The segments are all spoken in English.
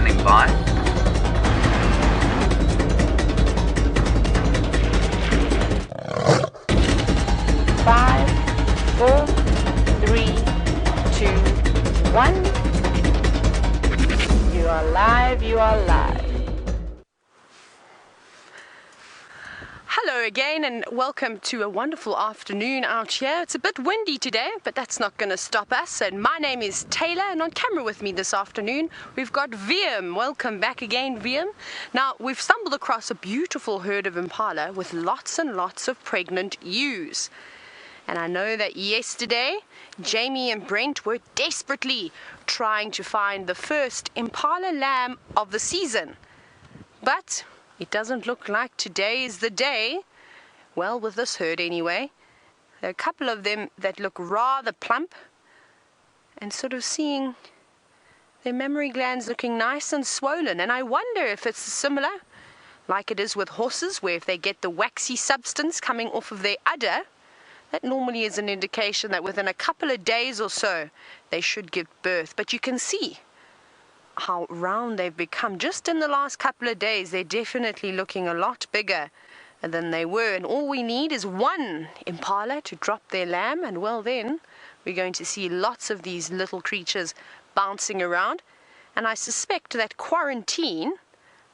standing by. Five, 4, 3, 2, 1. You are live, you are live. Hello again and welcome to a wonderful afternoon out here. It's a bit windy today, but that's not going to stop us. And my name is Taylor, and on camera with me this afternoon we've got VM. Welcome back again, VM. Now, we've stumbled across a beautiful herd of impala with lots and lots of pregnant ewes. And I know that yesterday Jamie and Brent were desperately trying to find the first impala lamb of the season. But it doesn't look like today is the day. Well, with this herd anyway. There are a couple of them that look rather plump and sort of seeing their mammary glands looking nice and swollen. And I wonder if it's similar, like it is with horses, where if they get the waxy substance coming off of their udder, that normally is an indication that within a couple of days or so they should give birth. But you can see how round they've become just in the last couple of days. They're definitely looking a lot bigger than they were, and all we need is one impala to drop their lamb, and well, then we're going to see lots of these little creatures bouncing around. And I suspect that quarantine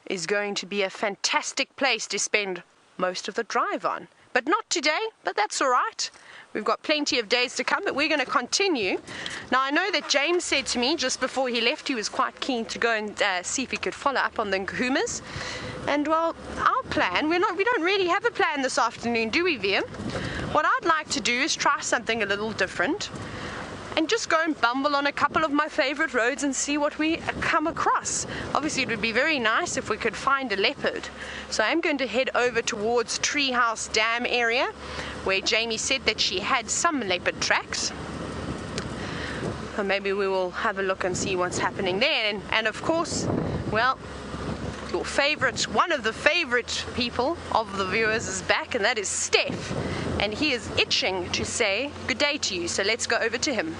is going to be a fantastic place to spend most of the drive on. But not today, but that's all right. We've got plenty of days to come, but we're going to continue. Now, I know that James said to me just before he left he was quite keen to go and see if he could follow up on the Nkuhumas. And, well, our plan, we don't really have a plan this afternoon, do we, VM? What I'd like to do is try something a little different and just go and bumble on a couple of my favorite roads and see what we come across. Obviously, it would be very nice if we could find a leopard. So I'm going to head over towards Treehouse Dam area, where Jamie said that she had some leopard tracks. So maybe we will have a look and see what's happening there. And of course, well, your favorite, one of the favorite people of the viewers is back, and that is Steph. And he is itching to say good day to you, so let's go over to him.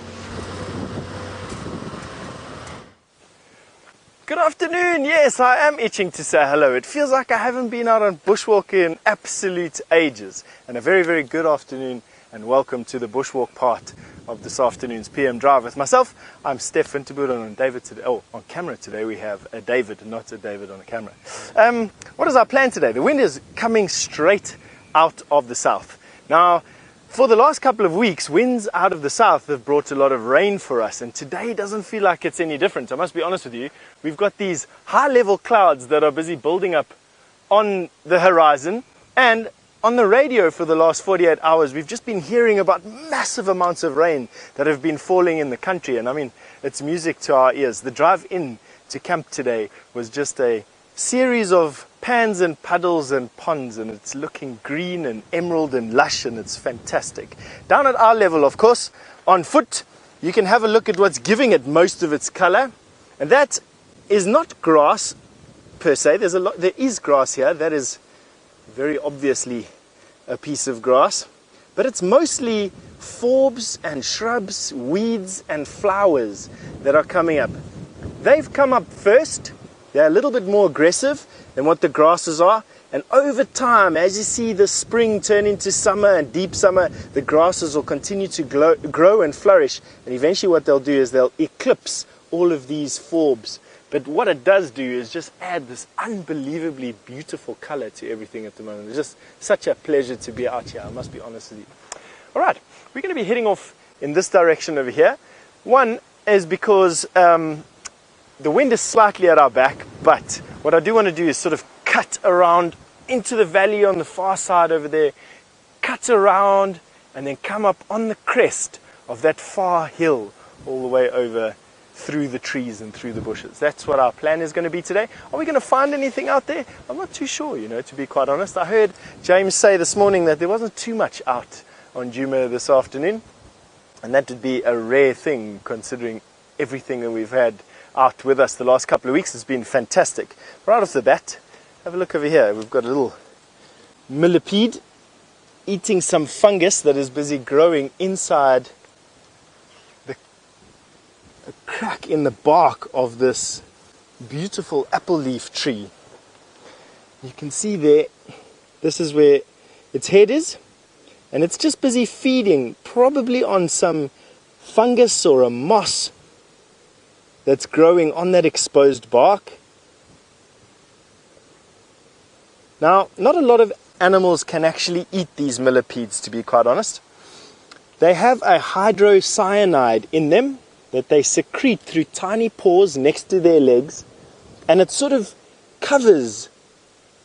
Good afternoon. Yes, I am itching to say hello. It feels like I haven't been out on Bushwalk in absolute ages. And a very, very good afternoon and welcome to the Bushwalk part of this afternoon's PM Drive with myself. I'm Steph Winterboer, and on David today. Oh, on camera today we have a David, not a David on a camera. What is our plan today? The wind is coming straight out of the south. Now, for the last couple of weeks, winds out of the south have brought a lot of rain for us, and today doesn't feel like it's any different. I must be honest with you, we've got these high-level clouds that are busy building up on the horizon, and on the radio for the last 48 hours, we've just been hearing about massive amounts of rain that have been falling in the country, and I mean, it's music to our ears. The drive in to camp today was just a series of pans and puddles and ponds, and it's looking green and emerald and lush, and it's fantastic. Down at our level, of course, on foot, you can have a look at what's giving it most of its color, and that is not grass per se. There is grass here. That is very obviously a piece of grass, but it's mostly forbs and shrubs, weeds and flowers that are coming up. They've come up first. They're a little bit more aggressive than what the grasses are, and over time, as you see the spring turn into summer and deep summer, the grasses will continue to grow and flourish, and eventually what they'll do is they'll eclipse all of these forbs. But what it does do is just add this unbelievably beautiful color to everything at the moment. It's just such a pleasure to be out here, I must be honest with you. All right, we're going to be heading off in this direction over here. One is because the wind is slightly at our back, but what I do want to do is sort of cut around into the valley on the far side over there, cut around, and then come up on the crest of that far hill all the way over through the trees and through the bushes. That's what our plan is going to be today. Are we going to find anything out there? I'm not too sure, you know, to be quite honest. I heard James say this morning that there wasn't too much out on Djuma this afternoon, and that would be a rare thing considering everything that we've had out with us the last couple of weeks. Has been fantastic. Right off the bat, have a look over here. We've got a little millipede eating some fungus that is busy growing inside a crack in the bark of this beautiful apple leaf tree. You can see there, this is where its head is, and it's just busy feeding, probably on some fungus or a moss that's growing on that exposed bark. Now, not a lot of animals can actually eat these millipedes, to be quite honest. They have a hydrocyanide in them that they secrete through tiny pores next to their legs, and it sort of covers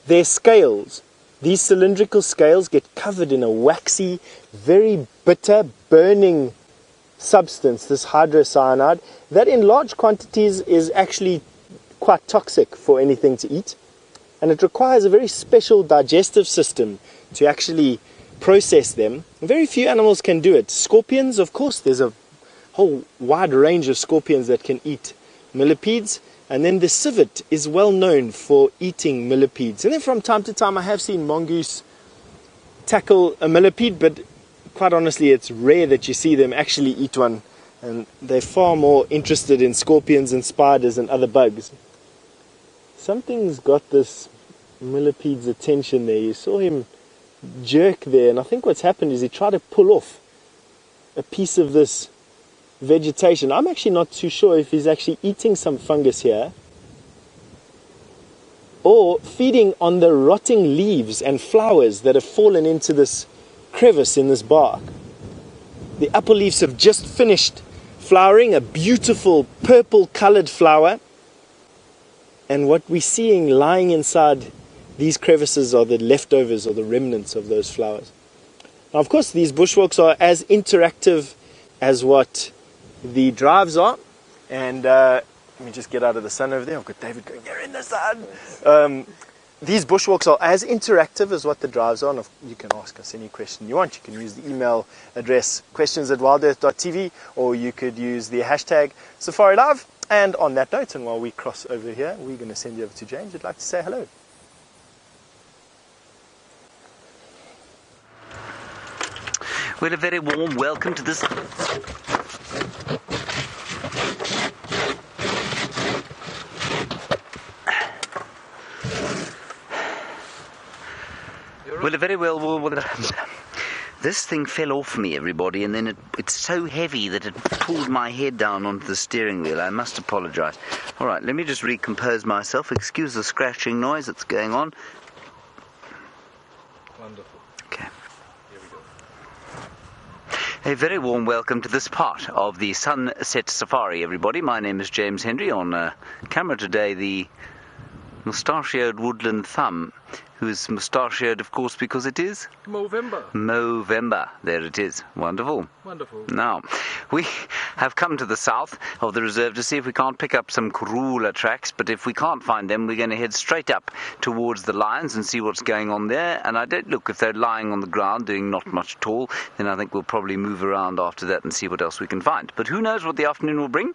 their scales. These cylindrical scales get covered in a waxy, very bitter, burning substance, this hydrocyanide, that in large quantities is actually quite toxic for anything to eat. And it requires a very special digestive system to actually process them. Very few animals can do it. Scorpions, of course, there's a whole wide range of scorpions that can eat millipedes. And then the civet is well known for eating millipedes. And then from time to time I have seen mongoose tackle a millipede, but quite honestly it's rare that you see them actually eat one. And they're far more interested in scorpions and spiders and other bugs. Something's got this millipede's attention there. You saw him jerk there, and I think what's happened is he tried to pull off a piece of this vegetation. I'm actually not too sure if he's actually eating some fungus here or feeding on the rotting leaves and flowers that have fallen into this crevice in this bark. The apple leaves have just finished flowering, a beautiful purple colored flower. And what we're seeing lying inside these crevices are the leftovers or the remnants of those flowers. Now, of course, these bushwalks are as interactive as what the drives are. And let me just get out of the sun over there. I've got David going, you're in the sun. These bushwalks are as interactive as what the drives are. And you can ask us any question you want. You can use the email address questions@wildearth.tv, or you could use the hashtag Safari Live. And on that note, and while we cross over here, we're going to send you over to James. I'd like to say hello. Well, a very warm welcome to this... Well, a very well... This thing fell off me, everybody, and then it's so heavy that it pulled my head down onto the steering wheel. I must apologize. All right, let me just recompose myself. Excuse the scratching noise that's going on. Wonderful. Okay. Here we go. A very warm welcome to this part of the Sunset Safari, everybody. My name is James Henry. On camera today, the mustachioed woodland thumb, who is mustachioed, of course, because it is Movember. There it is. Wonderful. Wonderful. Now, we have come to the south of the reserve to see if we can't pick up some Karula tracks, but if we can't find them, we're going to head straight up towards the lions and see what's going on there. And I don't look, if they're lying on the ground doing not much at all, then I think we'll probably move around after that and see what else we can find. But who knows what the afternoon will bring.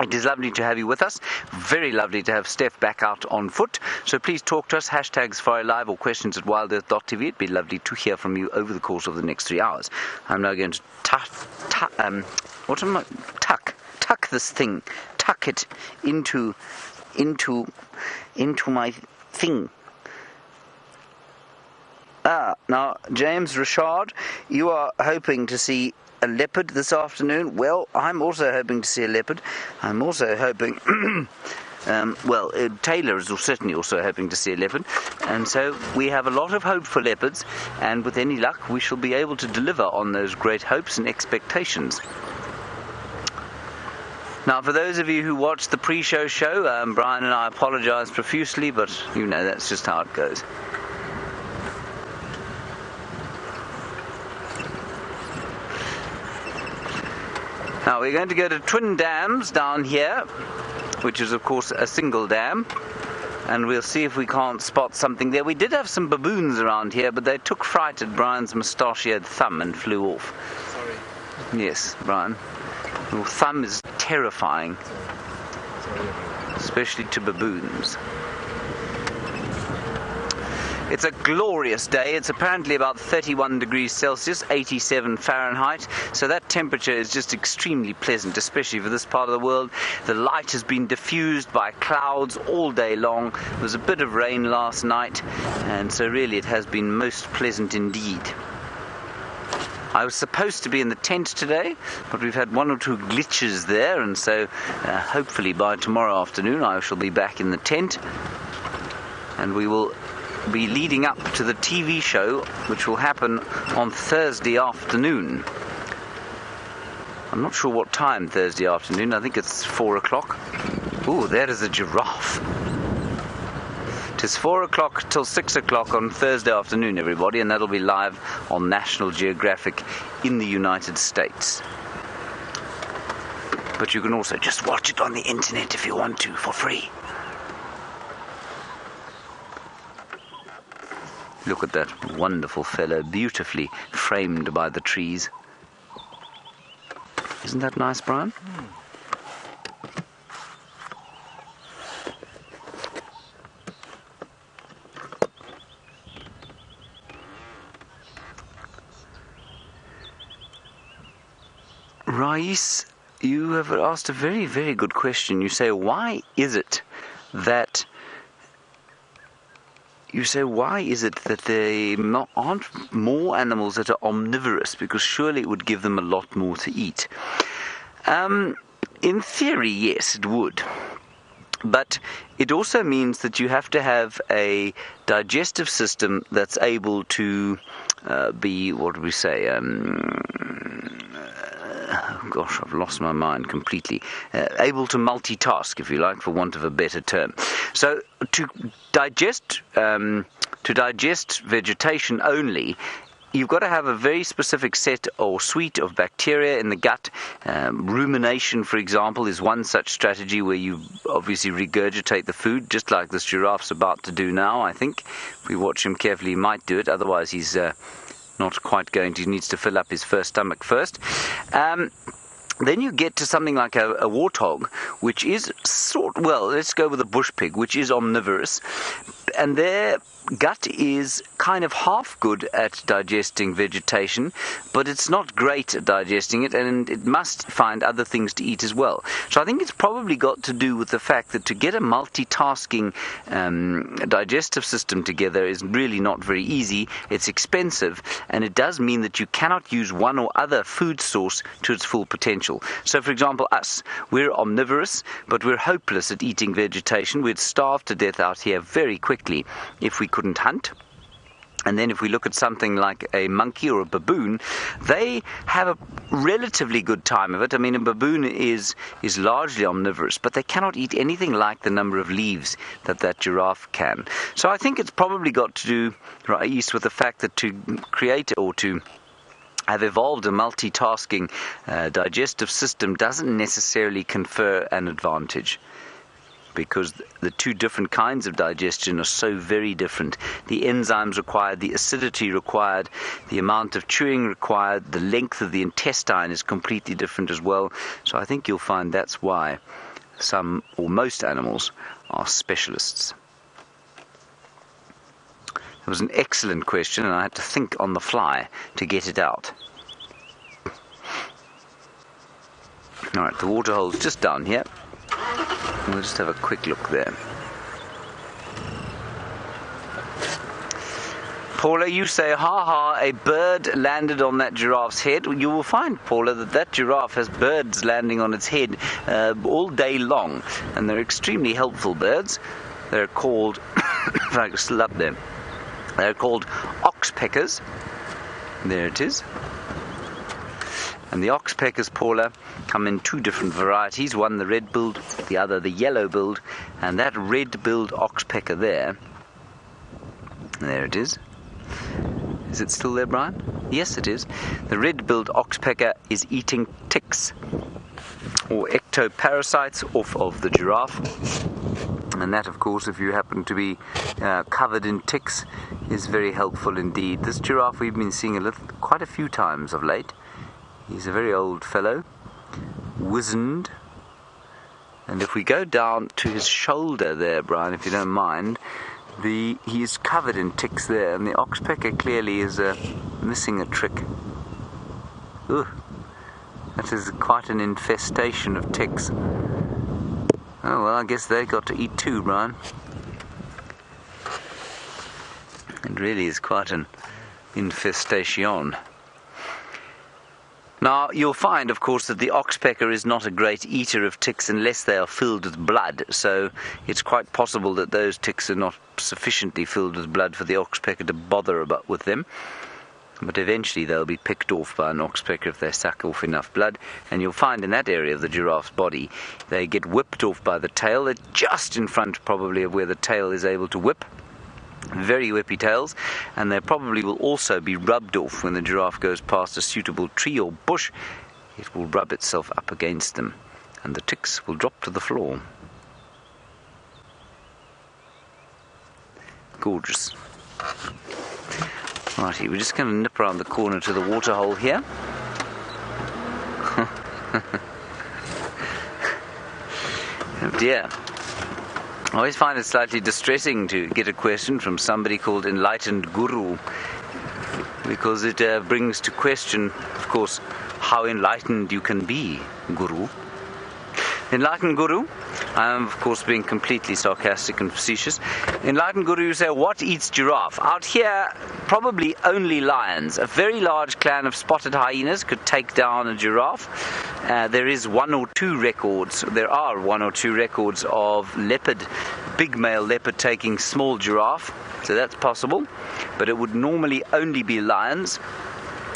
It is lovely to have you with us. Very lovely to have Steph back out on foot. So please talk to us, hashtag Safari Live or questions@wildearth.tv. It'd be lovely to hear from you over the course of the next 3 hours. I'm now going to tuck this thing, tuck it into my thing. Now, James Richard, you are hoping to see a leopard this afternoon. Well, I'm also hoping to see a leopard. I'm also hoping, Taylor is certainly also hoping to see a leopard. And so we have a lot of hope for leopards, and with any luck, we shall be able to deliver on those great hopes and expectations. Now, for those of you who watched the pre-show show, Brian and I apologize profusely, but you know, that's just how it goes. Now we're going to go to Twin Dams down here, which is of course a single dam, and we'll see if we can't spot something there. We did have some baboons around here, but they took fright at Brian's mustachioed thumb and flew off. Sorry. Yes, Brian. Your thumb is terrifying, especially to baboons. It's a glorious day. It's apparently about 31 degrees Celsius, 87 Fahrenheit. So that temperature is just extremely pleasant, especially for this part of the world. The light has been diffused by clouds all day long. There was a bit of rain last night, and so really it has been most pleasant indeed. I was supposed to be in the tent today, but we've had one or two glitches there, and so hopefully by tomorrow afternoon I shall be back in the tent, and we will be leading up to the TV show, which will happen on Thursday afternoon. I'm not sure what time Thursday afternoon. I think it's 4 o'clock. Ooh, there is a giraffe. It is 4 o'clock till 6 o'clock on Thursday afternoon, everybody, and that'll be live on National Geographic in the United States. But you can also just watch it on the internet if you want to, for free. Look at that wonderful fellow, beautifully framed by the trees. Isn't that nice, Brian? Rais, you have asked a very, very good question. You say, why is it that there aren't more animals that are omnivorous? Because surely it would give them a lot more to eat. In theory, yes, it would. But it also means that you have to have a digestive system that's able to be, what do we say, gosh, I've lost my mind completely. Able to multitask, if you like, for want of a better term. So to digest vegetation only, you've got to have a very specific set or suite of bacteria in the gut. Rumination, for example, is one such strategy where you obviously regurgitate the food, just like this giraffe's about to do now, I think. If we watch him carefully, he might do it. Otherwise, he's not quite going to. He needs to fill up his stomach first. Then you get to something like a warthog, which is let's go with a bush pig, which is omnivorous. And their gut is kind of half good at digesting vegetation, but it's not great at digesting it, and it must find other things to eat as well. So I think it's probably got to do with the fact that to get a multitasking digestive system together is really not very easy. It's expensive, and it does mean that you cannot use one or other food source to its full potential. So, for example, we're omnivorous, but we're hopeless at eating vegetation. We'd starve to death out here very quickly if we couldn't hunt. And then if we look at something like a monkey or a baboon, they have a relatively good time of it. I mean, a baboon is largely omnivorous, but they cannot eat anything like the number of leaves that giraffe can. So I think it's probably got to do, Rais, with the fact that to create or to have evolved a multitasking digestive system doesn't necessarily confer an advantage, because the two different kinds of digestion are so very different. The enzymes required, the acidity required, the amount of chewing required, the length of the intestine is completely different as well. So I think you'll find that's why some or most animals are specialists. It was an excellent question, and I had to think on the fly to get it out. All right, the water hole's just down here. We'll just have a quick look there. Paula, you say, a bird landed on that giraffe's head. You will find, Paula, that giraffe has birds landing on its head all day long, and they're extremely helpful birds. They're called, if I can still up there, they're called oxpeckers. There it is. And the oxpeckers, Paula, come in two different varieties. One the red-billed, the other the yellow-billed. And that red-billed oxpecker there it is. Is it still there, Brian? Yes, it is. The red-billed oxpecker is eating ticks, or ectoparasites, off of the giraffe. And that, of course, if you happen to be covered in ticks, is very helpful indeed. This giraffe we've been seeing quite a few times of late. He's a very old fellow, wizened. And if we go down to his shoulder there, Brian, if you don't mind, He is covered in ticks there, and the oxpecker clearly is missing a trick. Ugh, that is quite an infestation of ticks. Oh well, I guess they got to eat too, Brian. It really is quite an infestation. Now, you'll find, of course, that the oxpecker is not a great eater of ticks unless they are filled with blood, so it's quite possible that those ticks are not sufficiently filled with blood for the oxpecker to bother about with them. But eventually they'll be picked off by an oxpecker if they suck off enough blood, and you'll find in that area of the giraffe's body, they get whipped off by the tail. They're just in front, probably, of where the tail is able to whip. Very whippy tails, and they probably will also be rubbed off when the giraffe goes past a suitable tree or bush. It will rub itself up against them, and the ticks will drop to the floor. Gorgeous. Righty, we're just going to nip around the corner to the waterhole here. Oh dear. I always find it slightly distressing to get a question from somebody called Enlightened Guru, because it brings to question, of course, how enlightened you can be, Guru. Enlightened Guru, I am of course being completely sarcastic and facetious. Enlightened Guru, you say, what eats giraffe? Out here, probably only lions. A very large clan of spotted hyenas could take down a giraffe. There are one or two records of leopard, big male leopard taking small giraffe, so that's possible, but it would normally only be lions.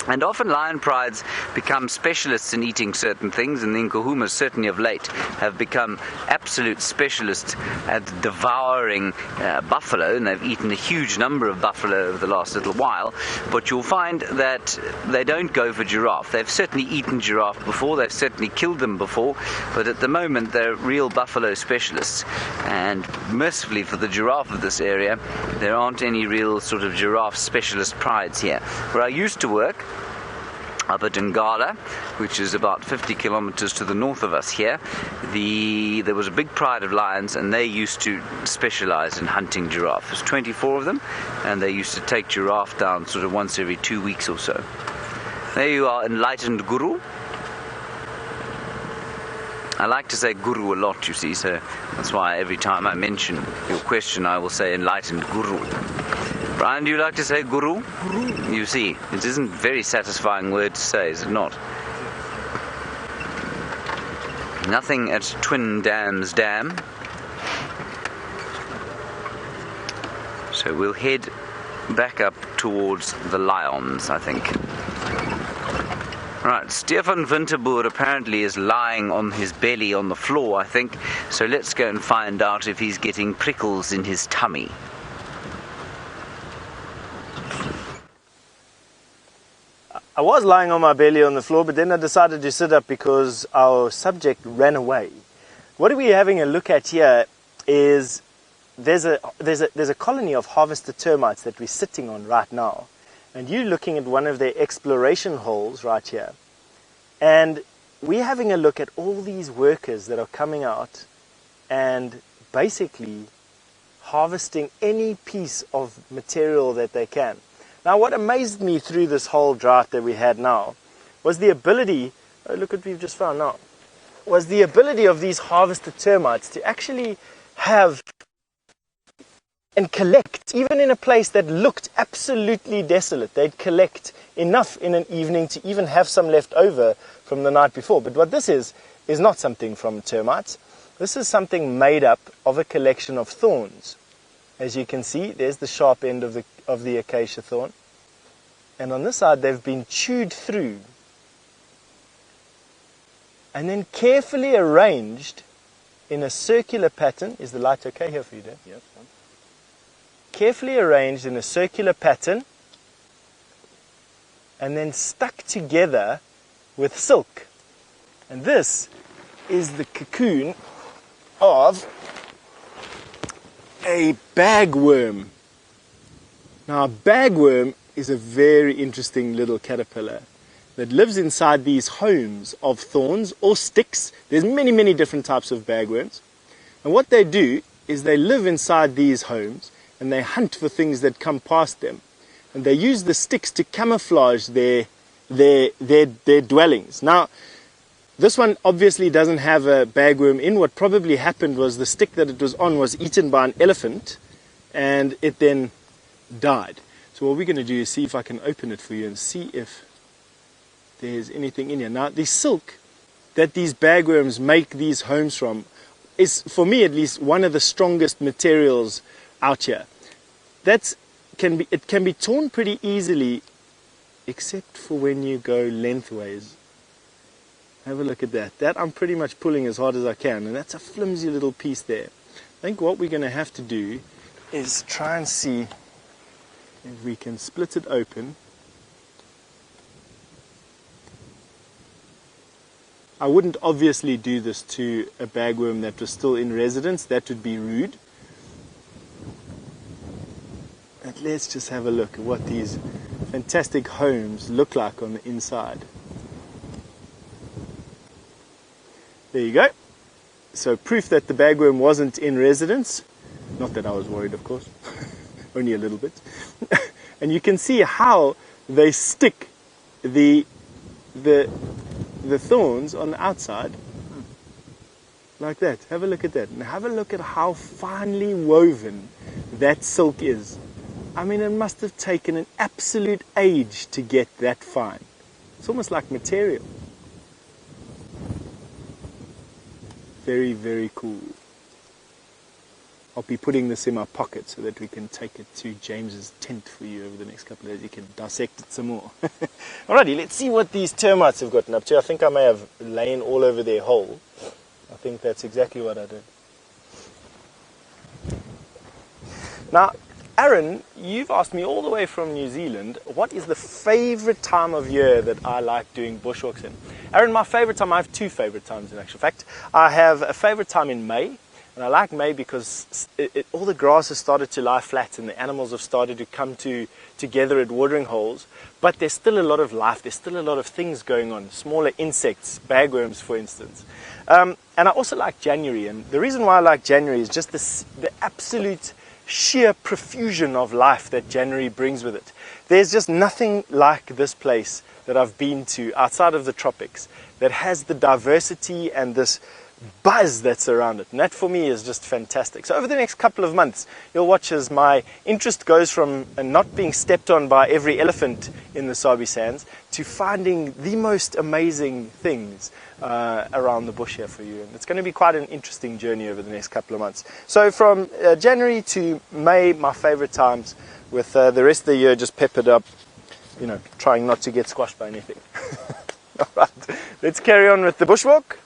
And often lion prides become specialists in eating certain things, and the Nkuhumas certainly of late have become absolute specialists at devouring buffalo, and they've eaten a huge number of buffalo over the last little while. But you'll find that they don't go for giraffe. They've certainly eaten giraffe before, they've certainly killed them before, but at the moment they're real buffalo specialists. And mercifully for the giraffe of this area, there aren't any real sort of giraffe specialist prides here. Where I used to work, up at Ngala, which is about 50 kilometers to the north of us here, there was a big pride of lions, and they used to specialize in hunting giraffe. There's 24 of them, and they used to take giraffe down sort of once every 2 weeks or so. There you are, Enlightened Guru. I like to say Guru a lot, you see, so that's why every time I mention your question I will say Enlightened Guru. Brian, do you like to say Guru? Guru. You see, it isn't a very satisfying word to say, is it not? Nothing at Twin Dams Dam. So we'll head back up towards the lions, I think. Right, Stefan Winterboer apparently is lying on his belly on the floor, I think. So let's go and find out if he's getting prickles in his tummy. I was lying on my belly on the floor, but then I decided to sit up because our subject ran away. What we're having a look at here is there's a colony of harvester termites that we're sitting on right now, and you're looking at one of their exploration holes right here, and we're having a look at all these workers that are coming out and basically harvesting any piece of material that they can. Now, what amazed me through this whole drought that we had now was the ability, oh, look what we've just found now, was the ability of these harvester termites to actually have and collect, even in a place that looked absolutely desolate. They'd collect enough in an evening to even have some left over from the night before. But what this is not something from termites. This is something made up of a collection of thorns. As you can see, there's the sharp end of the acacia thorn, and on this side they've been chewed through and then carefully arranged in a circular pattern. Is the light okay here for you, Dave? Yes. Carefully arranged in a circular pattern and then stuck together with silk. And this is the cocoon of a bagworm. Now, a bagworm is a very interesting little caterpillar that lives inside these homes of thorns or sticks. There's many different types of bagworms. And what they do is they live inside these homes and they hunt for things that come past them. And they use the sticks to camouflage their dwellings. Now, this one obviously doesn't have a bagworm in. What probably happened was the stick that it was on was eaten by an elephant, and it then died. So what we're going to do is see if I can open it for you and see if there's anything in here. Now, the silk that these bagworms make these homes from is, for me at least, one of the strongest materials out here. It can be torn pretty easily, except for when you go lengthways. Have a look at that. That I'm pretty much pulling as hard as I can, and that's a flimsy little piece there. I think what we're going to have to do is try and see if we can split it open. I wouldn't obviously do this to a bagworm that was still in residence. That would be rude. But let's just have a look at what these fantastic homes look like on the inside. There you go. So proof that the bagworm wasn't in residence. Not that I was worried, of course. Only a little bit. And you can see how they stick the thorns on the outside. Like that. Have a look at that. And have a look at how finely woven that silk is. I mean, it must have taken an absolute age to get that fine. It's almost like material. Very, very cool. I'll be putting this in my pocket so that we can take it to James's tent for you over the next couple of days. You can dissect it some more. Alrighty, let's see what these termites have gotten up to. I think I may have lain all over their hole. I think that's exactly what I did. Now, Aaron, you've asked me all the way from New Zealand, what is the favorite time of year that I like doing bushwalks in? Aaron, my favorite time, I have two favorite times in actual fact. I have a favorite time in May, and I like May because all the grass has started to lie flat and the animals have started to come together at watering holes, but there's still a lot of life, there's still a lot of things going on, smaller insects, bagworms for instance. And I also like January, and the reason why I like January is just the absolute sheer profusion of life that January brings with it. There's just nothing like this place that I've been to outside of the tropics that has the diversity and this buzz that's around it, and that for me is just fantastic. So over the next couple of months you'll watch as my interest goes from not being stepped on by every elephant in the Sabi Sands to finding the most amazing things around the bush here for you, and it's going to be quite an interesting journey over the next couple of months. So from January to May, my favorite times, with the rest of the year just peppered up, you know, trying not to get squashed by anything. Alright, let's carry on with the bushwalk.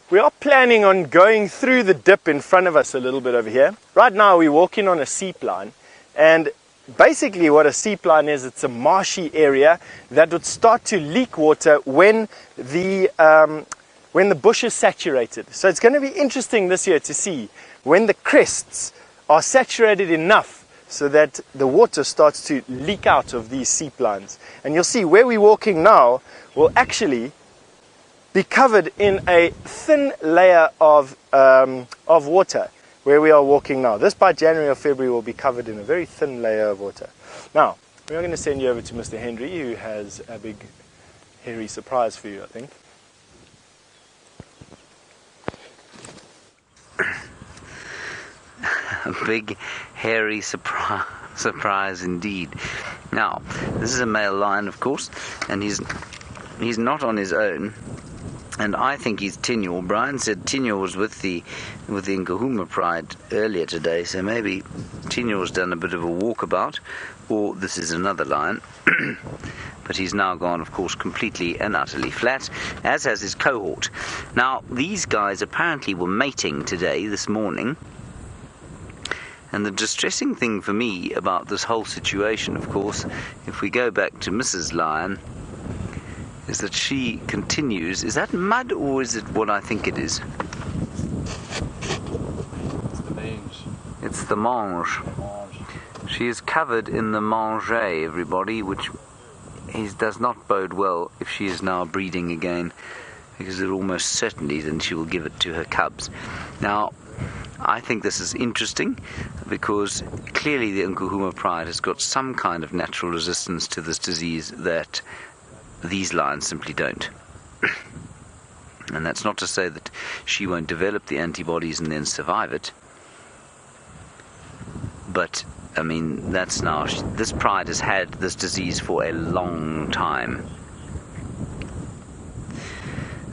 We are planning on going through the dip in front of us a little bit over here. Right now we're walking on a seep line, and basically what a seep line is, it's a marshy area that would start to leak water when the bush is saturated. So it's going to be interesting this year to see when the crests are saturated enough so that the water starts to leak out of these seep lines. And you'll see where we're walking now will actually be covered in a thin layer of water where we are walking now. This by January or February will be covered in a very thin layer of water. Now, we are going to send you over to Mr. Henry, who has a big hairy surprise for you, I think. A big hairy surprise indeed. Now, this is a male lion, of course, and he's not on his own. And I think he's Tinyo. Brian said Tinyo was with the Nkahuma Pride earlier today, so maybe Tinyo's done a bit of a walkabout, or this is another lion. But he's now gone, of course, completely and utterly flat, as has his cohort. Now, these guys apparently were mating today, this morning. And the distressing thing for me about this whole situation, of course, if we go back to Mrs. Lion, is that she continues. Is that mud or is it what I think it is? It's the mange. It's the mange. She is covered in the mange, everybody, which does not bode well if she is now breeding again, because it almost certainly then she will give it to her cubs. Now, I think this is interesting because clearly the Nkuhuma pride has got some kind of natural resistance to this disease that these lions simply don't. And that's not to say that she won't develop the antibodies and then survive it. But, I mean, that's now, this pride has had this disease for a long time.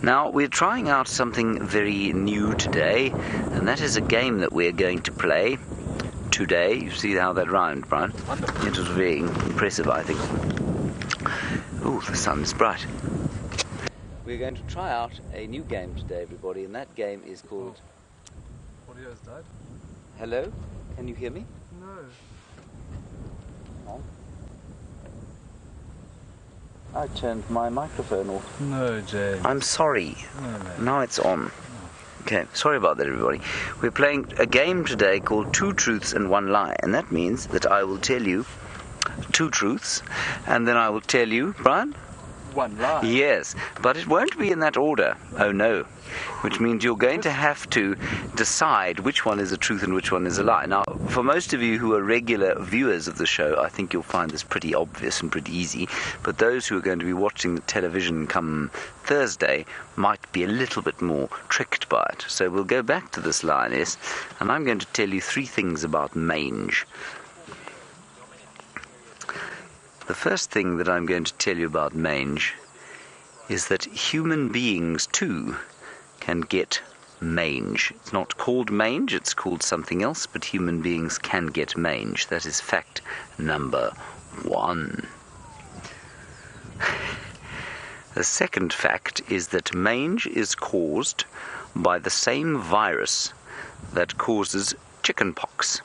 Now, we're trying out something very new today, and that is a game that we're going to play today. You see how that rhymed, Brian? Wonderful. It was very impressive, I think. Oh, the sun is bright. We're going to try out a new game today, everybody, and that game is called... Audio's died. Hello? Can you hear me? No. No? I turned my microphone off. No, James. I'm sorry. No, mate. Now it's on. Okay, sorry about that, everybody. We're playing a game today called Two Truths and One Lie, and that means that I will tell you two truths, and then I will tell you, Brian? One lie. Yes, but it won't be in that order. Oh no. Which means you're going to have to decide which one is a truth and which one is a lie. Now, for most of you who are regular viewers of the show, I think you'll find this pretty obvious and pretty easy. But those who are going to be watching the television come Thursday might be a little bit more tricked by it. So we'll go back to this lioness, and I'm going to tell you three things about mange. The first thing that I'm going to tell you about mange is that human beings too can get mange. It's not called mange, it's called something else, but human beings can get mange. That is fact number one. The second fact is that mange is caused by the same virus that causes chickenpox.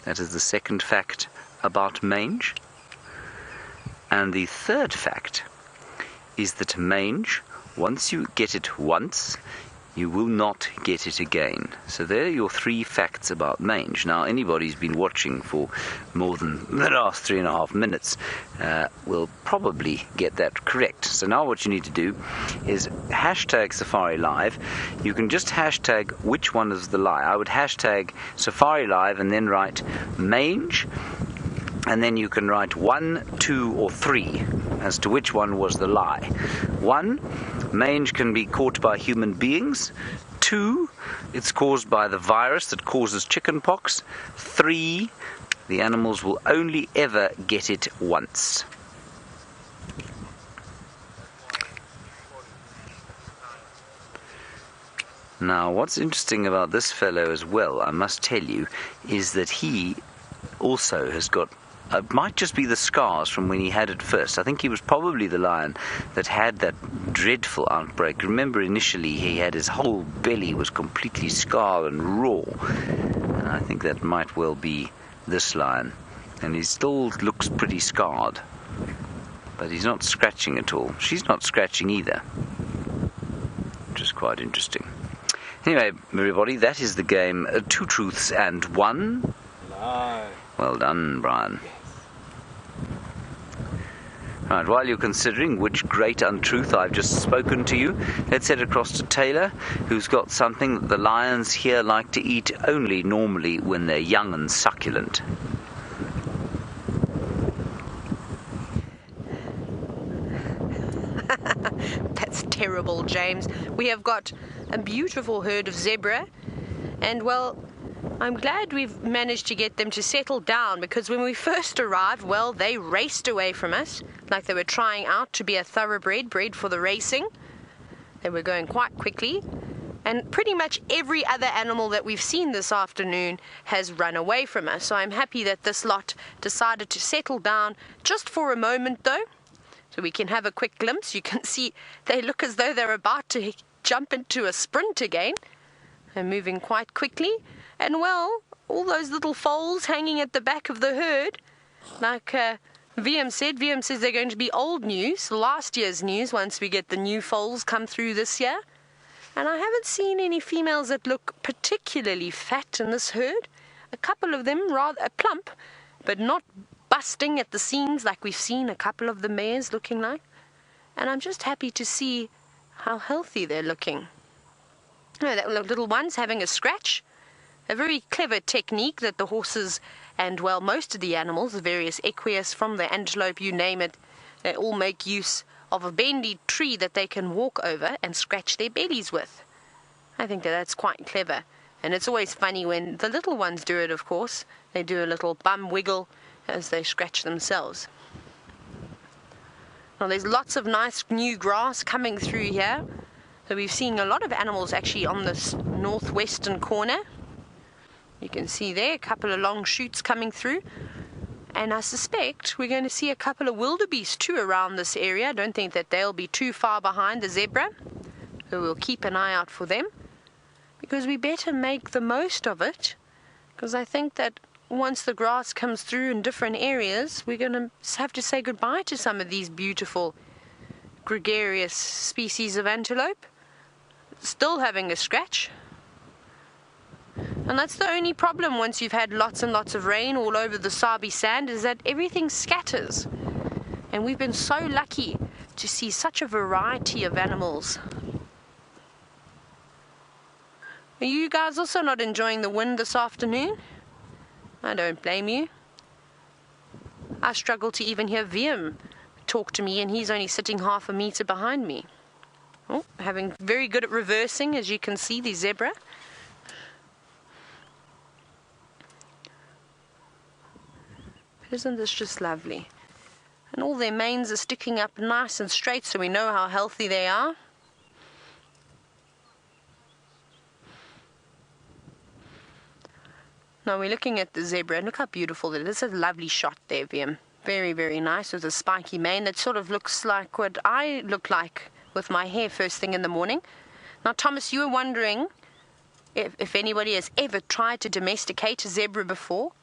That is the second fact about mange. And the third fact is that mange, once you get it once, you will not get it again. So there are your three facts about mange. Now, anybody who's been watching for more than the last 3.5 minutes will probably get that correct. So now what you need to do is hashtag Safari Live. You can just hashtag which one is the lie. I would hashtag Safari Live and then write mange. And then you can write 1, 2, or 3 as to which one was the lie. 1, mange can be caught by human beings. 2, it's caused by the virus that causes chickenpox. 3, the animals will only ever get it once. Now, what's interesting about this fellow as well, I must tell you, is that he also has got... It might just be the scars from when he had it first. I think he was probably the lion that had that dreadful outbreak. Remember, initially he had his whole belly was completely scarred and raw. And I think that might well be this lion. And he still looks pretty scarred. But he's not scratching at all. She's not scratching either. Which is quite interesting. Anyway, everybody, that is the game. Two truths and one lie. Well done, Brian. Right, while you're considering which great untruth I've just spoken to you, let's head across to Taylor, who's got something that the lions here like to eat only normally when they're young and succulent. That's terrible, James. We have got a beautiful herd of zebra, and well, I'm glad we've managed to get them to settle down, because when we first arrived, well, they raced away from us like they were trying out to be a thoroughbred bred for the racing. They were going quite quickly, and pretty much every other animal that we've seen this afternoon has run away from us. So I'm happy that this lot decided to settle down just for a moment, though, so we can have a quick glimpse. You can see they look as though they're about to jump into a sprint again. They're moving quite quickly. And well, all those little foals hanging at the back of the herd, like VM says they're going to be old news, last year's news, once we get the new foals come through this year. And I haven't seen any females that look particularly fat in this herd. A couple of them rather plump, but not busting at the seams like we've seen a couple of the mares looking like. And I'm just happy to see how healthy they're looking. Oh, that little one's having a scratch. a very clever technique that the horses and, well, most of the animals, the various equius, from the antelope, you name it, they all make use of a bendy tree that they can walk over and scratch their bellies with. I think that that's quite clever. And it's always funny when the little ones do it, of course. They do a little bum wiggle as they scratch themselves. Now there's lots of nice new grass coming through here. So we've seen a lot of animals actually on this northwestern corner. You can see there a couple of long shoots coming through. And I suspect we're going to see a couple of wildebeest too around this area. I don't think that they'll be too far behind the zebra. So we'll keep an eye out for them, because we better make the most of it. Because I think that once the grass comes through in different areas, we're going to have to say goodbye to some of these beautiful gregarious species of antelope. Still having a scratch. And that's the only problem once you've had lots and lots of rain all over the Sabi sand, is that everything scatters. And we've been so lucky to see such a variety of animals. Are you guys also not enjoying the wind this afternoon? I don't blame you. I struggle to even hear Wiem talk to me, and he's only sitting half a meter behind me. Oh, having very good at reversing, as you can see, the zebra. Isn't this just lovely? And all their manes are sticking up nice and straight, so we know how healthy they are. Now we're looking at the zebra, and look how beautiful it is. This is a lovely shot there, Wiem. Very, very nice, with a spiky mane that sort of looks like what I look like with my hair first thing in the morning. Now, Thomas, you were wondering if anybody has ever tried to domesticate a zebra before.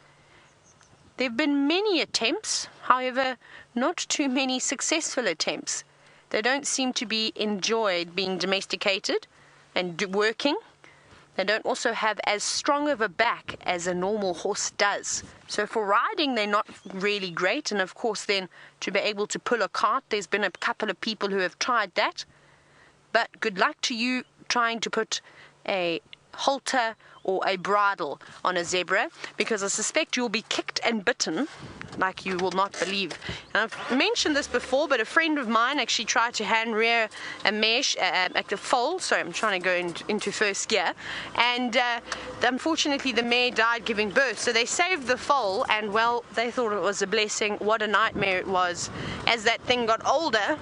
There have been many attempts, however, not too many successful attempts. They don't seem to be enjoyed being domesticated and working. They don't also have as strong of a back as a normal horse does. So for riding, they're not really great. And of course, then to be able to pull a cart, there's been a couple of people who have tried that. But good luck to you trying to put a halter or a bridle on a zebra, because I suspect you'll be kicked and bitten like you will not believe. And I've mentioned this before, but a friend of mine actually tried to hand rear a mesh, like a foal. Sorry, I'm trying to go into first gear, and unfortunately the mare died giving birth. So they saved the foal, and well, they thought it was a blessing. What a nightmare it was. As that thing got older,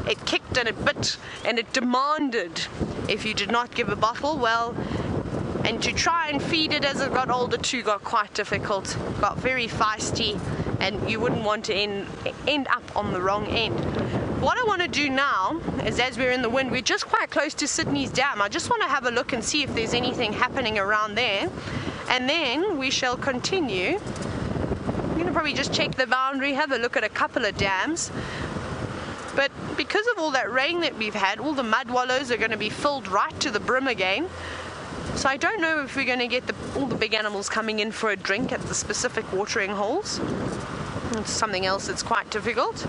it kicked and it bit, and it demanded if you did not give a bottle, well, and to try and feed it as it got older too got quite difficult, got very feisty, and you wouldn't want to end up on the wrong end. What I want to do now is, as we're in the wind, we're just quite close to Sydney's dam. I just want to have a look and see if there's anything happening around there, and then we shall continue. I'm going to probably just check the boundary, have a look at a couple of dams. But because of all that rain that we've had, all the mud wallows are going to be filled right to the brim again. So I don't know if we're going to get all the big animals coming in for a drink at the specific watering holes. It's something else that's quite difficult.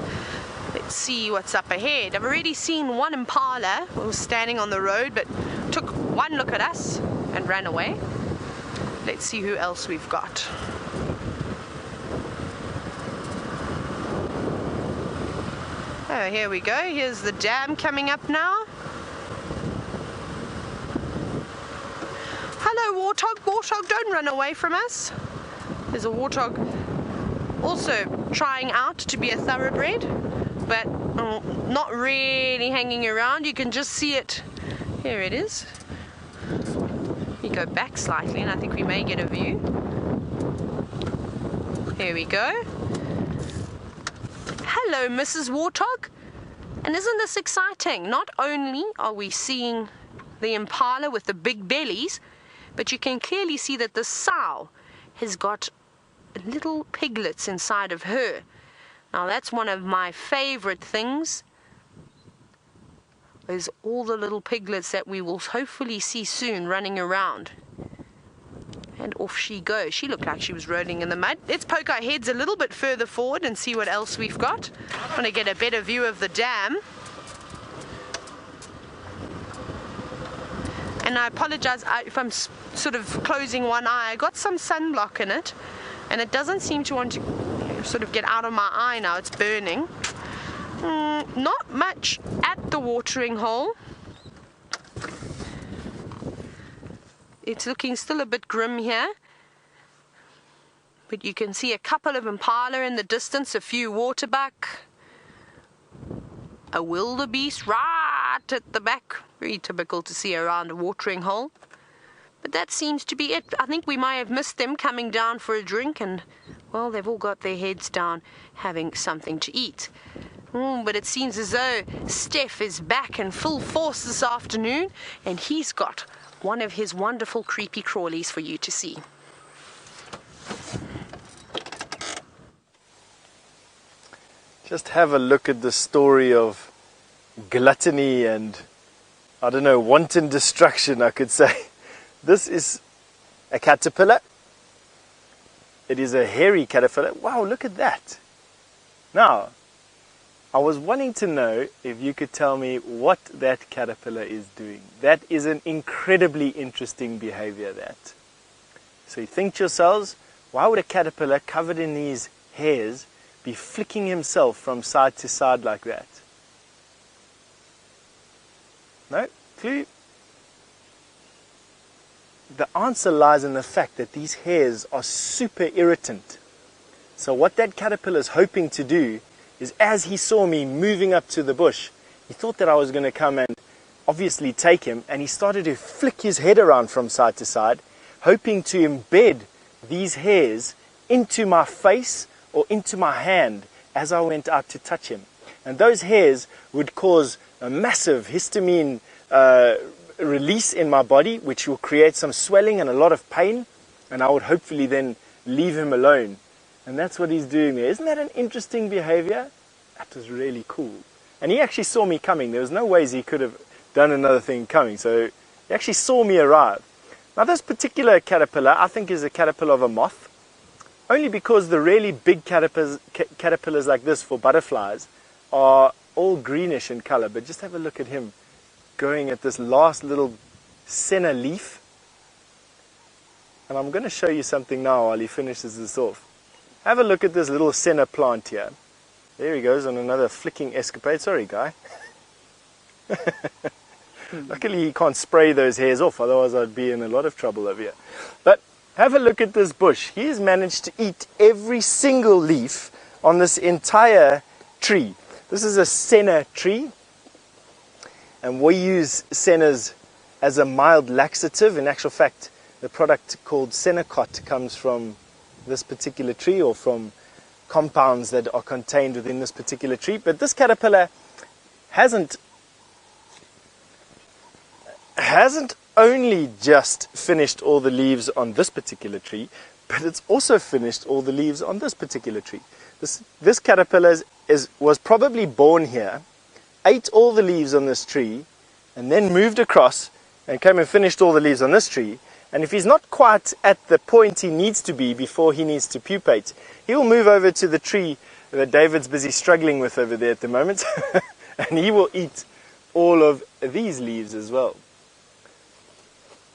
Let's see what's up ahead. I've already seen one impala who was standing on the road, but took one look at us and ran away. Let's see who else we've got. Oh, here we go. Here's the dam coming up now. Hello, warthog. Warthog, don't run away from us. There's a warthog also trying out to be a thoroughbred, but not really hanging around. You can just see it. Here it is. You go back slightly, and I think we may get a view. Here we go. Hello, Mrs. Warthog. And isn't this exciting? Not only are we seeing the impala with the big bellies, but you can clearly see that the sow has got little piglets inside of her. Now that's one of my favorite things, is all the little piglets that we will hopefully see soon running around. And off she goes. She looked like she was rolling in the mud. Let's poke our heads a little bit further forward and see what else we've got. I want to get a better view of the dam. And I apologize if I'm sort of closing one eye. I got some sunblock in it, and it doesn't seem to want to sort of get out of my eye now. It's burning. Not much at the watering hole. It's looking still a bit grim here. But you can see a couple of impala in the distance, a few waterbuck, a wildebeest right at the back. Very typical to see around a watering hole. But that seems to be it. I think we might have missed them coming down for a drink, and well, they've all got their heads down having something to eat. But it seems as though Steph is back in full force this afternoon, and he's got one of his wonderful creepy crawlies for you to see. Just have a look at the story of gluttony and, I don't know, wanton destruction, I could say. This is a caterpillar. It is a hairy caterpillar. Wow, look at that. Now, I was wanting to know if you could tell me what that caterpillar is doing. That is an incredibly interesting behavior, that. So you think to yourselves, why would a caterpillar covered in these hairs be flicking himself from side to side like that? No? Clue? The answer lies in the fact that these hairs are super irritant. So what that caterpillar is hoping to do is, as he saw me moving up to the bush, he thought that I was going to come and obviously take him, and he started to flick his head around from side to side, hoping to embed these hairs into my face or into my hand as I went out to touch him. And those hairs would cause a massive histamine release in my body, which will create some swelling and a lot of pain, and I would hopefully then leave him alone. And that's what he's doing there. Isn't that an interesting behavior? That was really cool. And he actually saw me coming. There was no ways he could have done another thing coming. So he actually saw me arrive. Now this particular caterpillar, I think, is a caterpillar of a moth. Only because the really big caterpillars like this for butterflies are all greenish in color. But just have a look at him going at this last little senna leaf. And I'm going to show you something now while he finishes this off. Have a look at this little senna plant here. There he goes on another flicking escapade. Sorry, guy. Luckily he can't spray those hairs off, otherwise I'd be in a lot of trouble over here. But have a look at this bush. He has managed to eat every single leaf on this entire tree. This is a senna tree, and we use sennas as a mild laxative. In actual fact, the product called Senacot comes from this particular tree, or from compounds that are contained within this particular tree. But this caterpillar hasn't only just finished all the leaves on this particular tree, but it's also finished all the leaves on this particular tree. This caterpillar was probably born here, ate all the leaves on this tree, and then moved across and came and finished all the leaves on this tree. And if he's not quite at the point he needs to be before he needs to pupate, he'll move over to the tree that David's busy struggling with over there at the moment, and he will eat all of these leaves as well.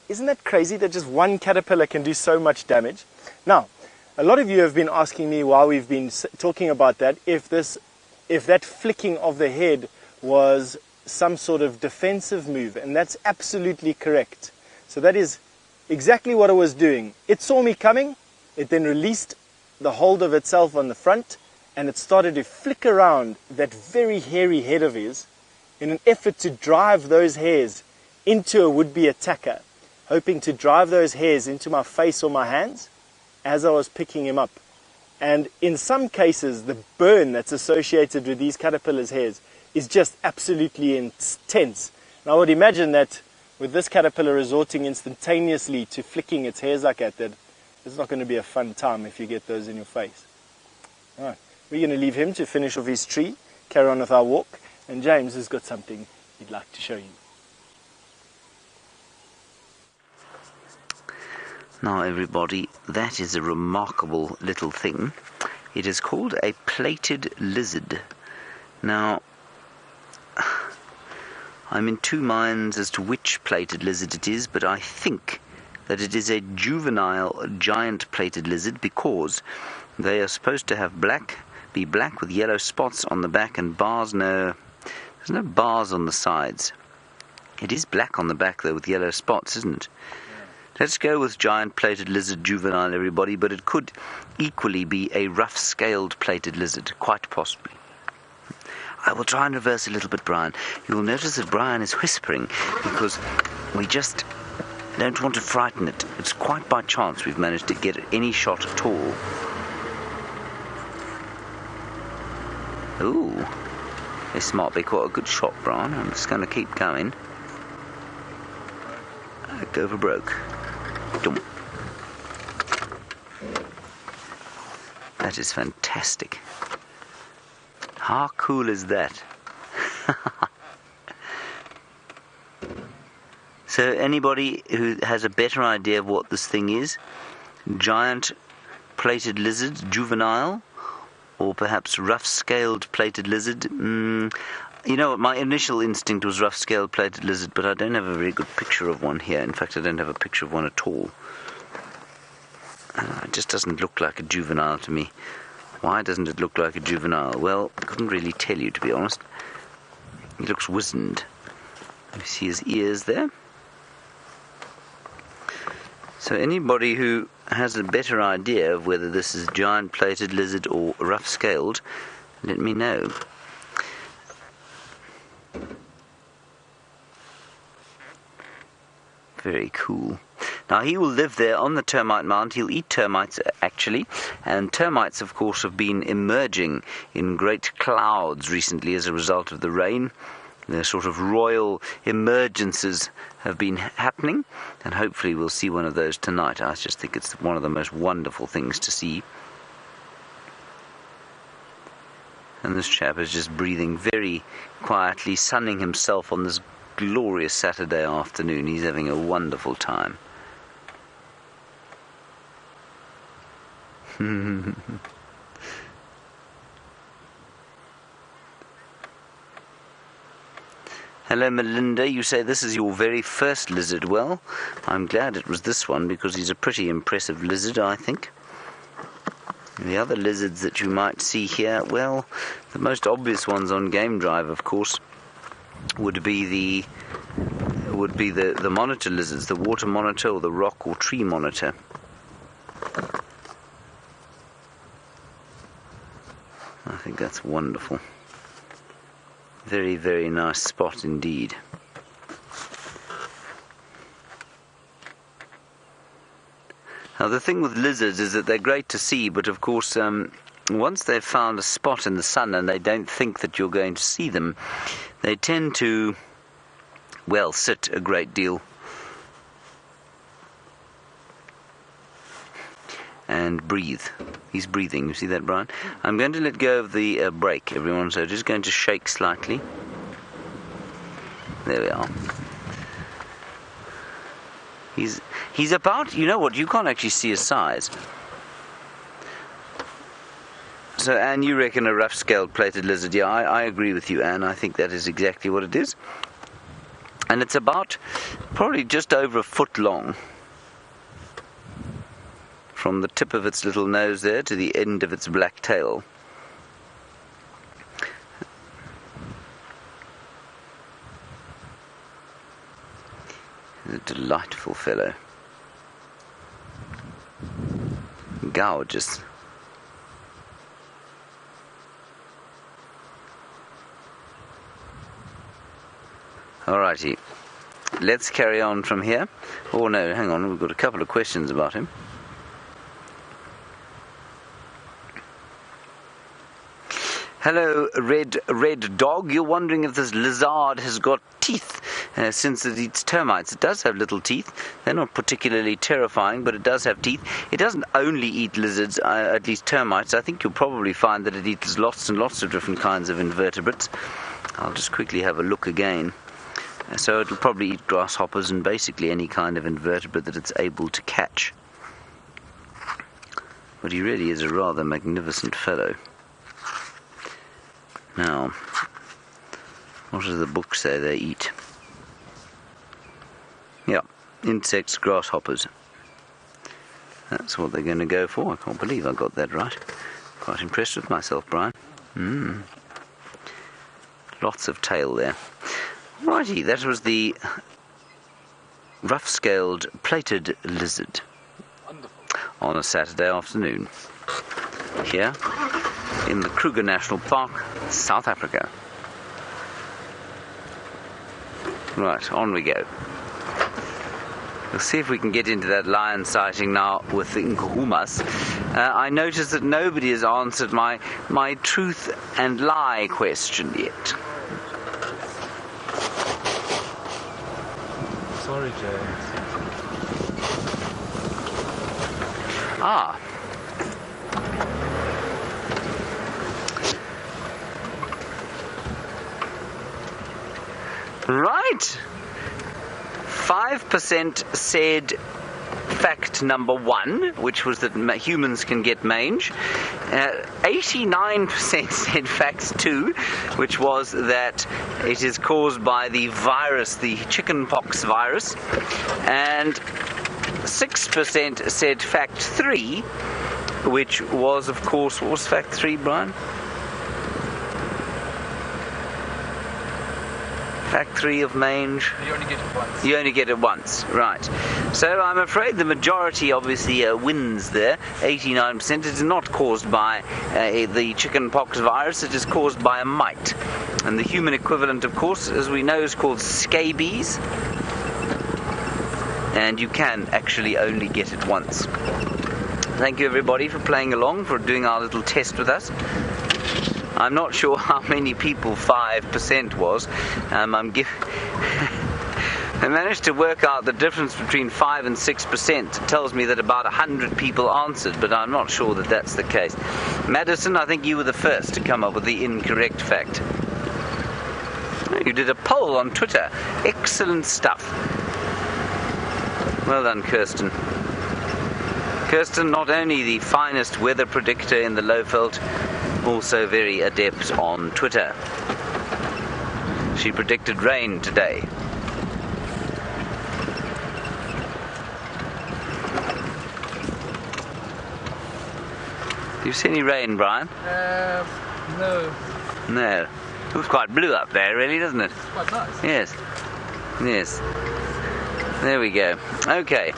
Isn't that crazy that just one caterpillar can do so much damage? Now, a lot of you have been asking me while we've been talking about that, if that flicking of the head was some sort of defensive move, and that's absolutely correct. So that is exactly what it was doing. It saw me coming, it then released the hold of itself on the front, and it started to flick around that very hairy head of his in an effort to drive those hairs into a would-be attacker, hoping to drive those hairs into my face or my hands as I was picking him up. And in some cases, the burn that's associated with these caterpillars' hairs is just absolutely intense. And I would imagine that with this caterpillar resorting instantaneously to flicking its hairs like that, it's not going to be a fun time if you get those in your face. All right, we're going to leave him to finish off his tree, carry on with our walk, and James has got something he'd like to show you. Now everybody, that is a remarkable little thing. It is called a plated lizard. Now, I'm in two minds as to which plated lizard it is, but I think that it is a juvenile giant plated lizard because they are supposed to have be black with yellow spots on the back and bars. No, there's no bars on the sides. It is black on the back though with yellow spots, isn't it? Let's go with giant plated lizard juvenile, everybody, but it could equally be a rough-scaled plated lizard, quite possibly. I will try and reverse a little bit, Brian. You will notice that Brian is whispering because we just don't want to frighten it. It's quite by chance we've managed to get any shot at all. Ooh, this might be quite a good shot, Brian. I'm just going to keep going. Go for broke. Dum. That is fantastic. How cool is that? So anybody who has a better idea of what this thing is, giant plated lizard, juvenile, or perhaps rough-scaled plated lizard, you know what, my initial instinct was rough-scaled plated lizard, but I don't have a very good picture of one here. In fact, I don't have a picture of one at all. It just doesn't look like a juvenile to me. Why doesn't it look like a juvenile? Well, I couldn't really tell you, to be honest. He looks wizened. You see his ears there? So anybody who has a better idea of whether this is giant plated lizard or rough-scaled, let me know. Very cool. Now he will live there on the termite mound. He'll eat termites actually, and termites of course have been emerging in great clouds recently as a result of the rain. The sort of royal emergences have been happening, and hopefully we'll see one of those tonight. I just think it's one of the most wonderful things to see. And this chap is just breathing very quietly, sunning himself on this glorious Saturday afternoon. He's having a wonderful time. Hello Melinda, you say this is your very first lizard. Well, I'm glad it was this one because he's a pretty impressive lizard, I think. The other lizards that you might see here, well, the most obvious ones on Game Drive, of course, would be the monitor lizards, the water monitor or the rock or tree monitor. I think that's wonderful. Very, very nice spot indeed. Now the thing with lizards is that they're great to see, but of course once they've found a spot in the sun and they don't think that you're going to see them, they tend to, well, sit a great deal and breathe. He's breathing, you see that, Brian? I'm going to let go of the brake, everyone, so just going to shake slightly. There we are. He's about, you know what, you can't actually see his size. So, Anne, you reckon a rough-scaled plated lizard? Yeah, I agree with you, Anne. I think that is exactly what it is. And it's about probably just over a foot long. From the tip of its little nose there to the end of its black tail. He's a delightful fellow. Gorgeous. Alrighty, let's carry on from here. Oh no, hang on, we've got a couple of questions about him. Hello, red dog. You're wondering if this lizard has got teeth since it eats termites. It does have little teeth. They're not particularly terrifying, but it does have teeth. It doesn't only eat lizards, at least termites. I think you'll probably find that it eats lots and lots of different kinds of invertebrates. I'll just quickly have a look again. So it'll probably eat grasshoppers and basically any kind of invertebrate that it's able to catch. But he really is a rather magnificent fellow. Now, what does the book say they eat? Yeah, insects, grasshoppers. That's what they're going to go for. I can't believe I got that right. Quite impressed with myself, Brian. Lots of tail there. Righty, that was the rough-scaled plated lizard. Wonderful. On a Saturday afternoon here in the Kruger National Park, South Africa. Right, on we go. We'll see if we can get into that lion sighting now with the Nkuhumas. I noticed that nobody has answered my truth and lie question yet. Sorry, James. Ah. Right. 5% said fact number 1, which was that humans can get mange. 89% said fact 2, which was that it is caused by the virus, the chickenpox virus. And 6% said fact 3, which was, of course, what was fact 3, Brian? Fact 3 of mange. You only get it once. You only get it once, right. So I'm afraid the majority obviously wins there, 89%. It is not caused by the chickenpox virus, it is caused by a mite. And the human equivalent, of course, as we know, is called scabies. And you can actually only get it once. Thank you everybody for playing along, for doing our little test with us. I'm not sure how many people 5% was. I managed to work out the difference between 5 and 6%. It tells me that about 100 people answered, but I'm not sure that that's the case. Madison, I think you were the first to come up with the incorrect fact. You did a poll on Twitter. Excellent stuff. Well done, Kirsten. Kirsten, not only the finest weather predictor in the Lowveld, also very adept on Twitter. She predicted rain today. Do you see any rain, Brian? No. No. It looks quite blue up there, really, doesn't it? It's quite nice. Yes. Yes. There we go. Okay.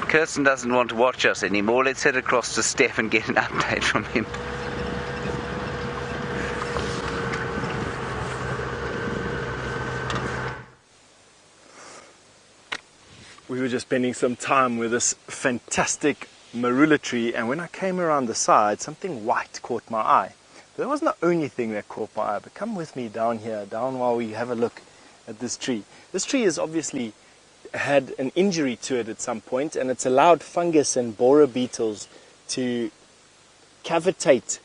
Kirsten doesn't want to watch us anymore. Let's head across to Steph and get an update from him. We were just spending some time with this fantastic marula tree, and when I came around the side, something white caught my eye. But that wasn't the only thing that caught my eye, but come with me down here, down while we have a look at this tree. This tree has obviously had an injury to it at some point, and it's allowed fungus and borer beetles to cavitate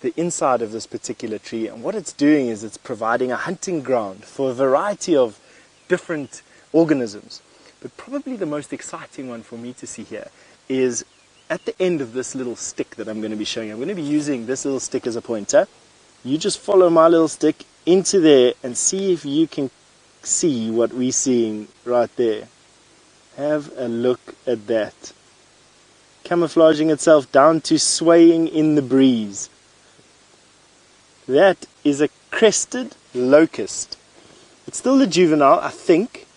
the inside of this particular tree, and what it's doing is it's providing a hunting ground for a variety of different organisms. But probably the most exciting one for me to see here is at the end of this little stick that I'm going to be showing you. I'm going to be using this little stick as a pointer. You just follow my little stick into there and see if you can see what we're seeing right there. Have a look at that. Camouflaging itself down to swaying in the breeze. That is a crested locust. It's still a juvenile, I think.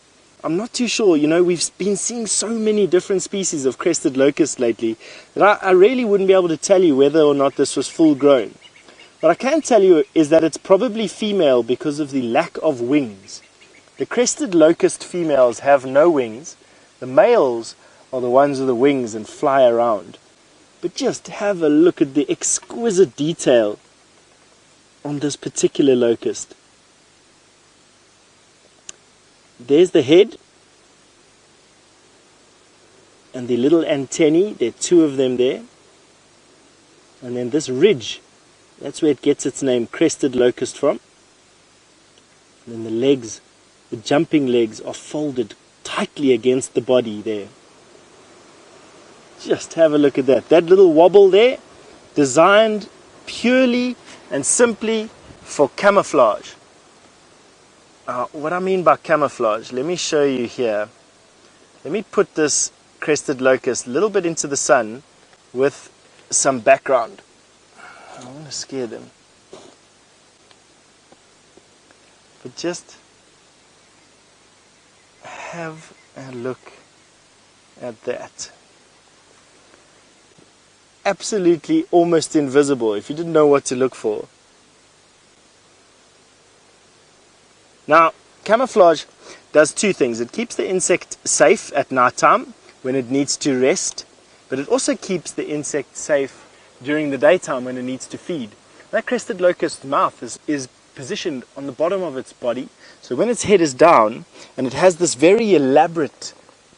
I'm not too sure. You know, we've been seeing so many different species of crested locust lately that I really wouldn't be able to tell you whether or not this was full grown. What I can tell you is that it's probably female because of the lack of wings. The crested locust females have no wings. The males are the ones with the wings and fly around. But just have a look at the exquisite detail on this particular locust. There's the head and the little antennae. There are two of them there. And then this ridge, that's where it gets its name, crested locust, from. And then the legs, the jumping legs, are folded tightly against the body there. Just have a look at that. That little wobble there, designed purely and simply for camouflage. What I mean by camouflage, let me show you here. Let me put this crested locust a little bit into the sun with some background. I want to scare them. But just have a look at that. Absolutely almost invisible if you didn't know what to look for. Now, camouflage does two things. It keeps the insect safe at night time when it needs to rest, but it also keeps the insect safe during the daytime when it needs to feed. That crested locust mouth is positioned on the bottom of its body, so when its head is down and it has this very elaborate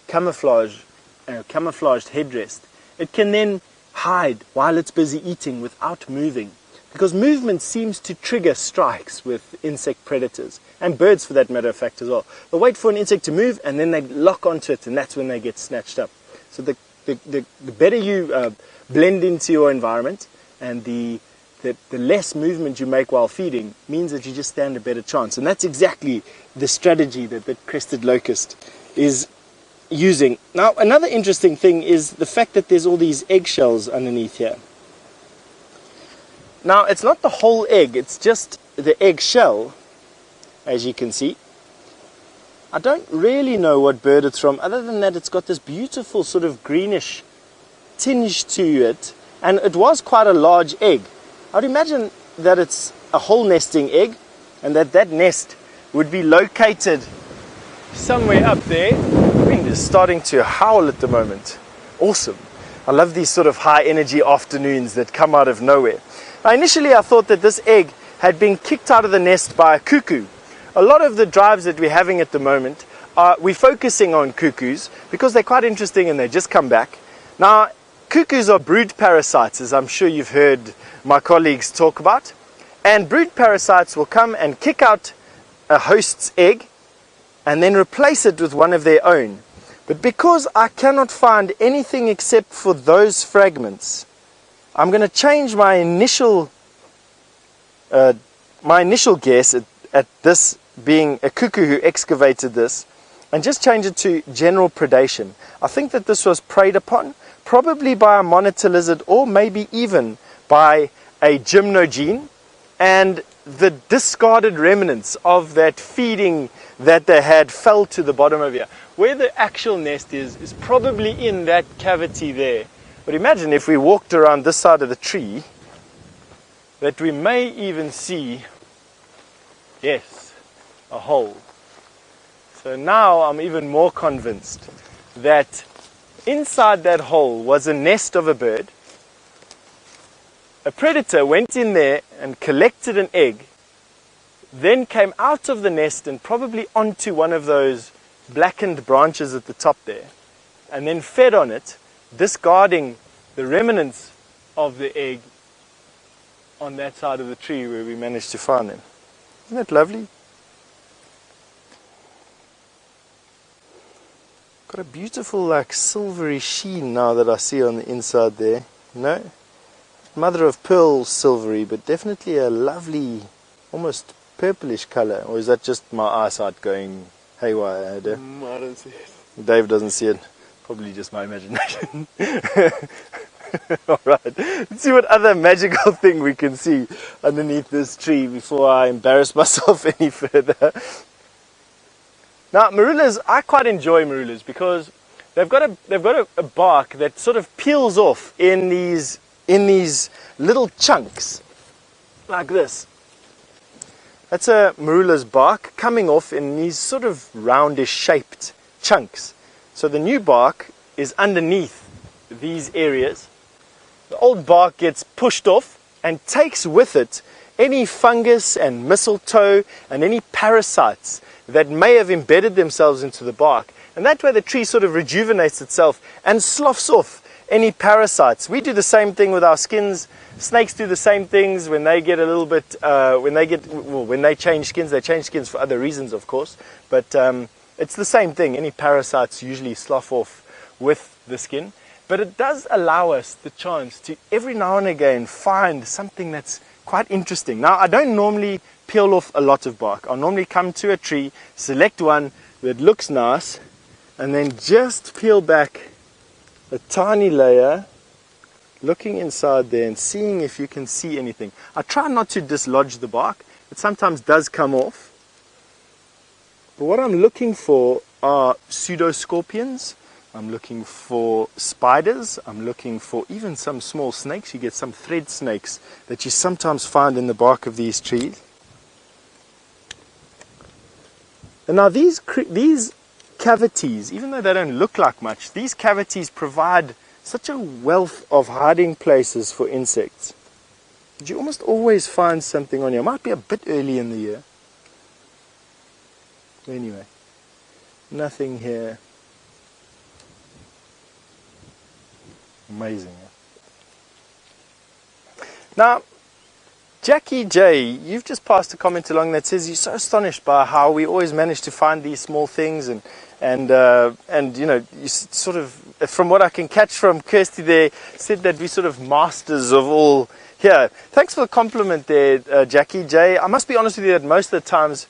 camouflaged headrest, it can then hide while it's busy eating without moving, because movement seems to trigger strikes with insect predators, and birds for that matter of fact as well. They'll wait for an insect to move and then they lock onto it, and that's when they get snatched up. So the better you blend into your environment, and the less movement you make while feeding means that you just stand a better chance. And that's exactly the strategy that the crested locust is using. Now, another interesting thing is the fact that there's all these eggshells underneath here. Now, it's not the whole egg, it's just the eggshell, as you can see. I don't really know what bird it's from, other than that it's got this beautiful sort of greenish tinge to it, and it was quite a large egg. I would imagine that it's a whole nesting egg, and that nest would be located somewhere up there. The wind is starting to howl at the moment. Awesome. I love these sort of high energy afternoons that come out of nowhere. Now, initially I thought that this egg had been kicked out of the nest by a cuckoo. A lot of the drives that we're having at the moment, we're focusing on cuckoos because they're quite interesting and they just come back. Now, cuckoos are brood parasites, as I'm sure you've heard my colleagues talk about. And brood parasites will come and kick out a host's egg and then replace it with one of their own. But because I cannot find anything except for those fragments, I'm going to change my initial guess at this being a cuckoo who excavated this, and just change it to general predation. I think that this was preyed upon, probably by a monitor lizard or maybe even by a gymnogene, and the discarded remnants of that feeding that they had fell to the bottom of here. Where the actual nest is probably in that cavity there. But imagine if we walked around this side of the tree, that we may even see, yes, a hole. So now I'm even more convinced that inside that hole was a nest of a bird. A predator went in there and collected an egg, then came out of the nest and probably onto one of those blackened branches at the top there, and then fed on it, discarding the remnants of the egg on that side of the tree where we managed to find them. Isn't that lovely? Got a beautiful like silvery sheen now that I see on the inside there. No? Mother of pearl silvery, but definitely a lovely, almost purplish color. Or is that just my eyesight going haywire? I don't see it. Dave doesn't see it. Probably just my imagination. Alright, let's see what other magical thing we can see underneath this tree before I embarrass myself any further. Now, marulas, I quite enjoy marulas because they've got a bark that sort of peels off in these little chunks like this. That's a marula's bark coming off in these sort of roundish shaped chunks. So the new bark is underneath these areas. The old bark gets pushed off and takes with it any fungus and mistletoe and any parasites that may have embedded themselves into the bark. And that way the tree sort of rejuvenates itself and sloughs off any parasites. We do the same thing with our skins. Snakes do the same things when they get a little bit, when they change skins. They change skins for other reasons, of course. But it's the same thing. Any parasites usually slough off with the skin. But it does allow us the chance to every now and again find something that's quite interesting. Now, I don't normally peel off a lot of bark. I'll normally come to a tree, select one that looks nice, and then just peel back a tiny layer, looking inside there and seeing if you can see anything. I try not to dislodge the bark. It sometimes does come off. But what I'm looking for are pseudoscorpions. I'm looking for spiders. I'm looking for even some small snakes. You get some thread snakes that you sometimes find in the bark of these trees. And now these cavities, even though they don't look like much, these cavities provide such a wealth of hiding places for insects. You almost always find something on here. It might be a bit early in the year. Anyway, nothing here. Amazing. Now, Jackie J, you've just passed a comment along that says you're so astonished by how we always manage to find these small things, and you know, you sort of, from what I can catch from Kirsty there, said that we're sort of masters of all here. Thanks for the compliment there, Jackie J. I must be honest with you that most of the times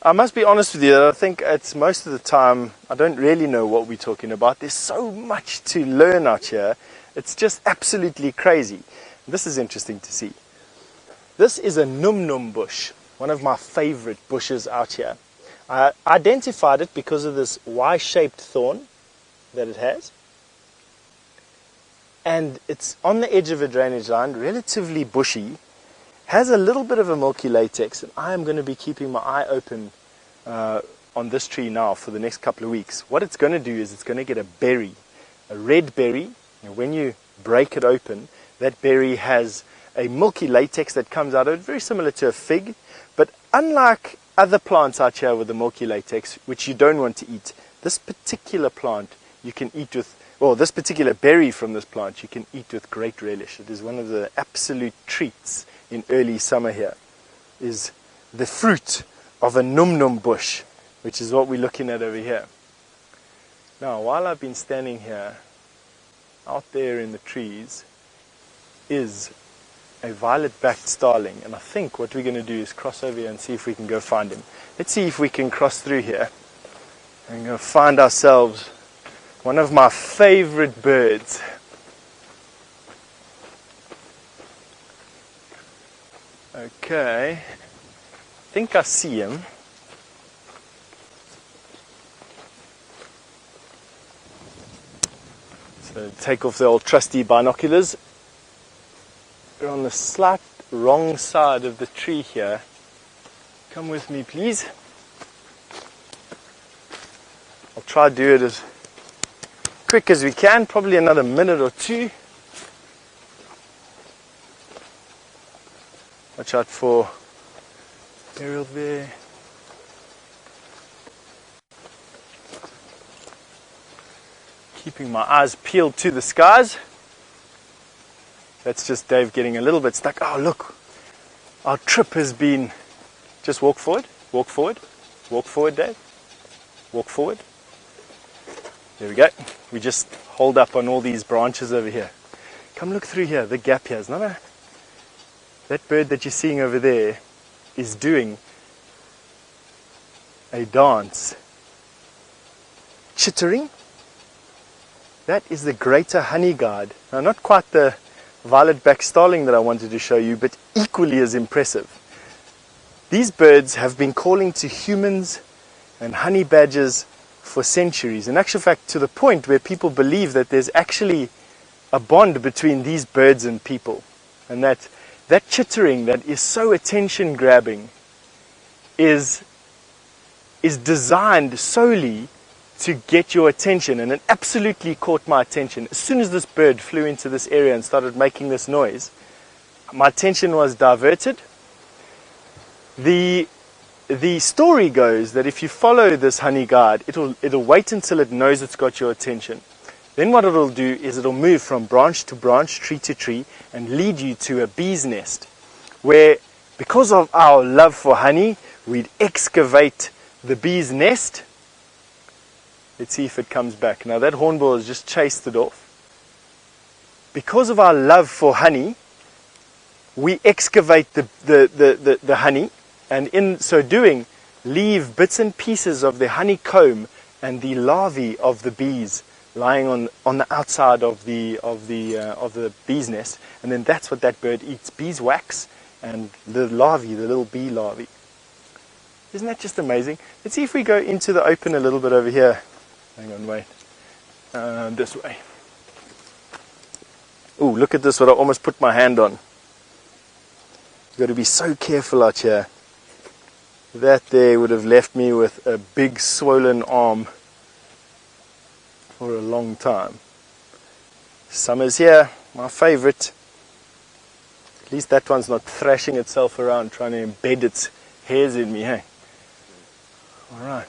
I must be honest with you that I think it's most of the time I don't really know what we're talking about. There's so much to learn out here. It's just absolutely crazy. This is interesting to see. This is a num-num bush, one of my favorite bushes out here. I identified it because of this Y-shaped thorn that it has. And it's on the edge of a drainage line, relatively bushy. Has a little bit of a milky latex, and I am going to be keeping my eye open on this tree now for the next couple of weeks. What it's going to do is it's going to get a berry, a red berry, and when you break it open, that berry has a milky latex that comes out of it, very similar to a fig, but unlike other plants out here with the milky latex, which you don't want to eat, this particular plant you can eat with, well, this particular berry from this plant you can eat with great relish. It is one of the absolute treats in early summer here, is the fruit of a num-num bush, which is what we're looking at over here. Now, while I've been standing here, out there in the trees is a violet-backed starling, and I think what we're going to do is cross over here and see if we can go find him. Let's see if we can cross through here and go find ourselves one of my favorite birds. Okay, I think I see him. So take off the old trusty binoculars. We're on the slight wrong side of the tree here. Come with me, please. I'll try to do it as quick as we can, probably another minute or two. Watch out for Ariel there. Keeping my eyes peeled to the skies. That's just Dave getting a little bit stuck. Oh, look. Our trip has been... Just walk forward, walk forward, walk forward, Dave. Walk forward. There we go. We just hold up on all these branches over here. Come look through here, the gap here. That bird that you're seeing over there is doing a dance. Chittering. That is the greater honey guard. Now, not quite the violet-backed starling that I wanted to show you, but equally as impressive. These birds have been calling to humans and honey badgers for centuries. In actual fact, to the point where people believe that there's actually a bond between these birds and people. And that chittering that is so attention-grabbing is designed solely to get your attention, and it absolutely caught my attention. As soon as this bird flew into this area and started making this noise, my attention was diverted. The story goes that if you follow this honey guard, it'll wait until it knows it's got your attention. Then what it'll do is it'll move from branch to branch, tree to tree, and lead you to a bee's nest, where, because of our love for honey, we'd excavate the bee's nest. Let's see if it comes back. Now that hornbill has just chased it off. Because of our love for honey, we excavate the honey, and in so doing, leave bits and pieces of the honeycomb and the larvae of the bees lying on the outside of the bee's nest, and then that's what that bird eats: beeswax and the larvae, the little bee larvae. Isn't that just amazing? Let's see if we go into the open a little bit over here. Hang on, wait. This way. Ooh, look at this, what I almost put my hand on. You've got to be so careful out here. That there would have left me with a big swollen arm for a long time. Summer's here, my favorite. At least that one's not thrashing itself around trying to embed its hairs in me, hey? Alright.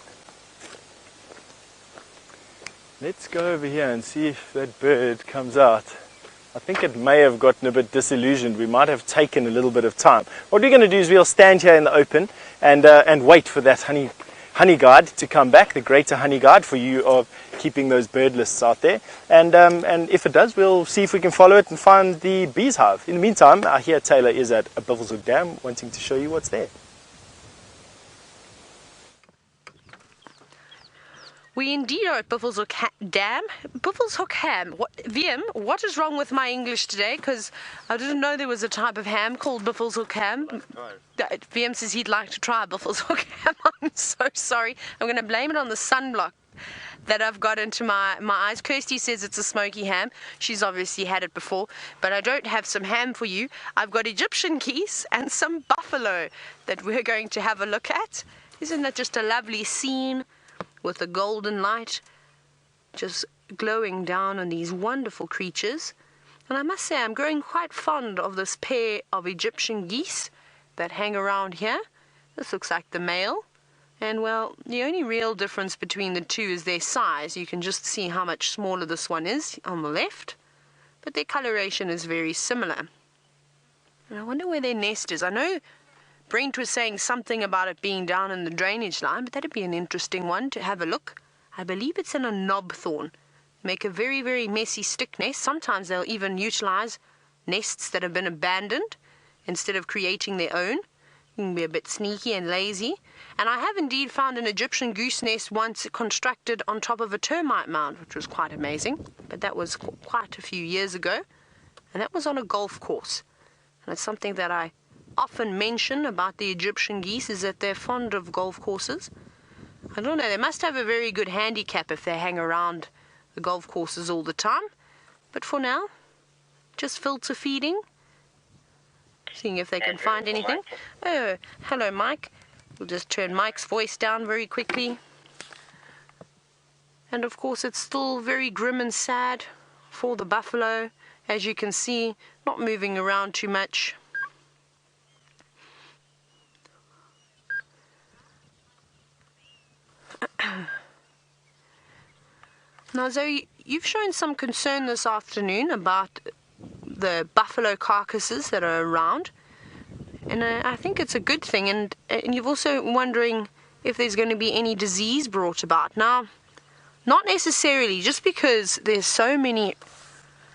Let's go over here and see if that bird comes out. I think it may have gotten a bit disillusioned. We might have taken a little bit of time. What we're going to do is we'll stand here in the open and wait for that honey guide to come back, the greater honey guide for you of keeping those bird lists out there. And if it does, we'll see if we can follow it and find the bees hive. In the meantime, I hear Taylor is at a Bushwalk Dam wanting to show you what's there. We indeed are at Bushwalk Dam. Bushwalk ham. What is wrong with my English today? Because I didn't know there was a type of ham called Bushwalk ham. VM says he'd like to try Bushwalk ham. I'm so sorry. I'm going to blame it on the sunblock that I've got into my eyes. Kirsty says it's a smoky ham. She's obviously had it before. But I don't have some ham for you. I've got Egyptian geese and some buffalo that we're going to have a look at. Isn't that just a lovely scene? With the golden light just glowing down on these wonderful creatures. And I must say, I'm growing quite fond of this pair of Egyptian geese that hang around here. This looks like the male. And well, the only real difference between the two is their size. You can just see how much smaller this one is on the left. But their coloration is very similar. And I wonder where their nest is. I know Brent was saying something about it being down in the drainage line, but that'd be an interesting one to have a look. I believe it's in a knobthorn. Make a very, very messy stick nest. Sometimes they'll even utilize nests that have been abandoned instead of creating their own. You can be a bit sneaky and lazy. And I have indeed found an Egyptian goose nest once constructed on top of a termite mound, which was quite amazing. But that was quite a few years ago. And that was on a golf course. And it's something that I often mention about the Egyptian geese, is that they're fond of golf courses. I don't know, they must have a very good handicap if they hang around the golf courses all the time. But for now, just filter feeding, seeing if they can find anything. Oh, hello Mike. We'll just turn Mike's voice down very quickly. And of course it's still very grim and sad for the buffalo. As you can see, not moving around too much. Now Zoe, you've shown some concern this afternoon about the buffalo carcasses that are around, and I think it's a good thing, and you're also wondering if there's going to be any disease brought about. Now, not necessarily, just because there's so many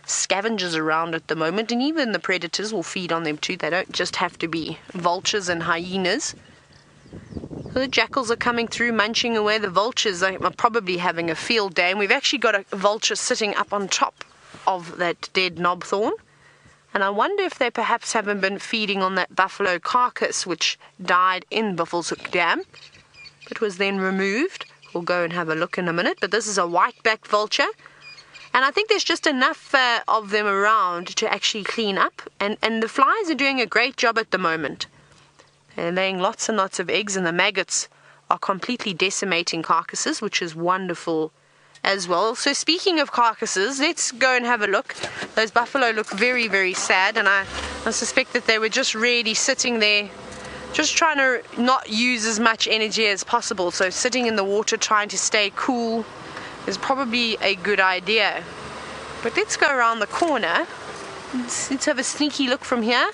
scavengers around at the moment, and even the predators will feed on them too. They don't just have to be vultures and hyenas. The jackals are coming through, munching away. The vultures are probably having a field day. And we've actually got a vulture sitting up on top of that dead knobthorn. And I wonder if they perhaps haven't been feeding on that buffalo carcass which died in Bushwalk Dam. It was then removed. We'll go and have a look in a minute. But this is a white-backed vulture. And I think there's just enough of them around to actually clean up. And the flies are doing a great job at the moment. They're laying lots and lots of eggs, and the maggots are completely decimating carcasses, which is wonderful as well. So speaking of carcasses, let's go and have a look. Those buffalo look very, very sad, and I suspect that they were just really sitting there, just trying to not use as much energy as possible. So sitting in the water trying to stay cool is probably a good idea. But let's go around the corner. Let's have a sneaky look from here.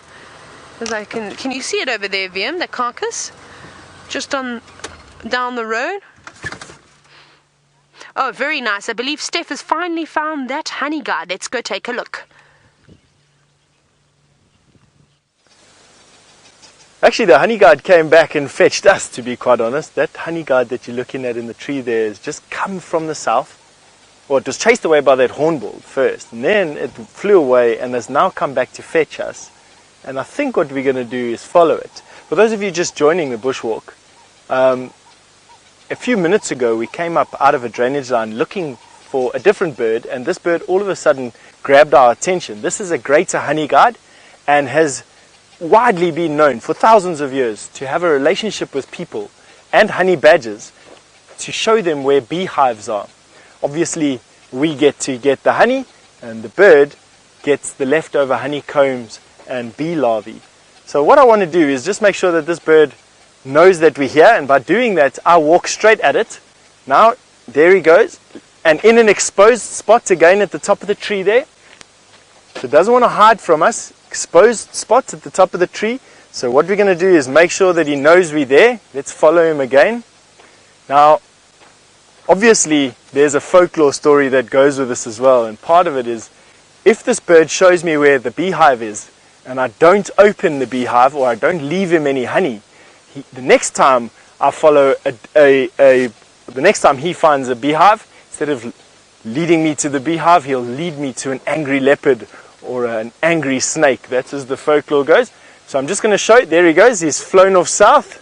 Can you see it over there, VM, the carcass? Just down the road. Oh, very nice. I believe Steph has finally found that honey guide. Let's go take a look. Actually, the honey guide came back and fetched us, to be quite honest. That honey guide that you're looking at in the tree there has just come from the south. Well, it was chased away by that hornbill first, and then it flew away and has now come back to fetch us. And I think what we're going to do is follow it. For those of you just joining the bushwalk, a few minutes ago we came up out of a drainage line looking for a different bird, and this bird all of a sudden grabbed our attention. This is a greater honey guide and has widely been known for thousands of years to have a relationship with people and honey badgers to show them where beehives are. Obviously we get to get the honey and the bird gets the leftover honeycombs and bee larvae. So what I want to do is just make sure that this bird knows that we're here, and by doing that I walk straight at it. Now there he goes, and in an exposed spot again at the top of the tree there. So it doesn't want to hide from us. Exposed spot at the top of the tree. So what we're going to do is make sure that he knows we're there. Let's follow him again. Now obviously there's a folklore story that goes with this as well, and part of it is if this bird shows me where the beehive is and I don't open the beehive or I don't leave him any honey, the next time I follow the next time he finds a beehive, instead of leading me to the beehive, he'll lead me to an angry leopard or an angry snake. That's as the folklore goes. So I'm just going to show it. There he goes. He's flown off south.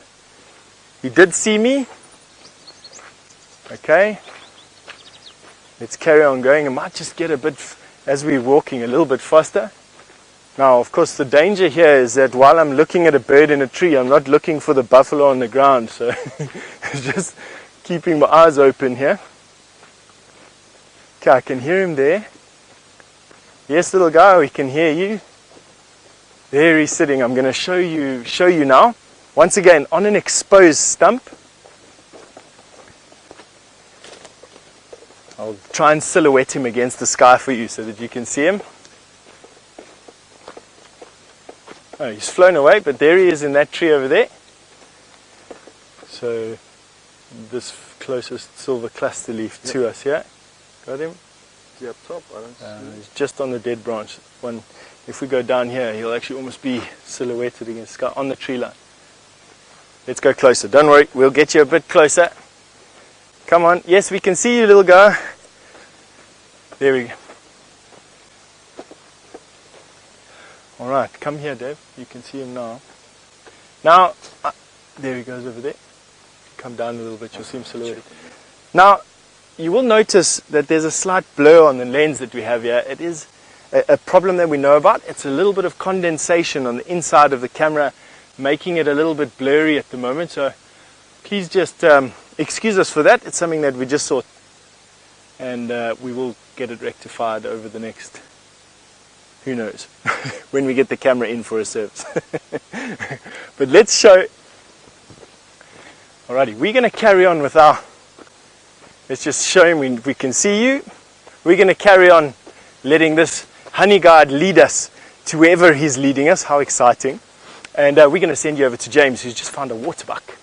He did see me. Okay. Let's carry on going. I might just get a bit, as we're walking, a little bit faster. Now, of course, the danger here is that while I'm looking at a bird in a tree, I'm not looking for the buffalo on the ground. So just keeping my eyes open here. Okay, I can hear him there. Yes, little guy, we can hear you. There he's sitting. I'm going to show you now. Once again, on an exposed stump. I'll try and silhouette him against the sky for you so that you can see him. Oh, he's flown away, but there he is in that tree over there. So this closest silver cluster leaf to us here. Got him? Is he up top? I don't see. He's just on the dead branch. If we go down here, he'll actually almost be silhouetted against the sky on the tree line. Let's go closer. Don't worry, we'll get you a bit closer. Come on. Yes, we can see you, little guy. There we go. All right, come here, Dave. You can see him now. Now, there he goes over there. Come down a little bit, you'll see him silhouetted. Now, you will notice that there's a slight blur on the lens that we have here. It is a problem that we know about. It's a little bit of condensation on the inside of the camera, making it a little bit blurry at the moment. So please just excuse us for that. It's something that we just saw, and we will get it rectified over the next, who knows, when we get the camera in for a service. But let's show. Alrighty, we're going to carry on with our. Let's just show him we can see you. We're going to carry on letting this honey guide lead us to wherever he's leading us. How exciting. And we're going to send you over to James, who's just found a waterbuck.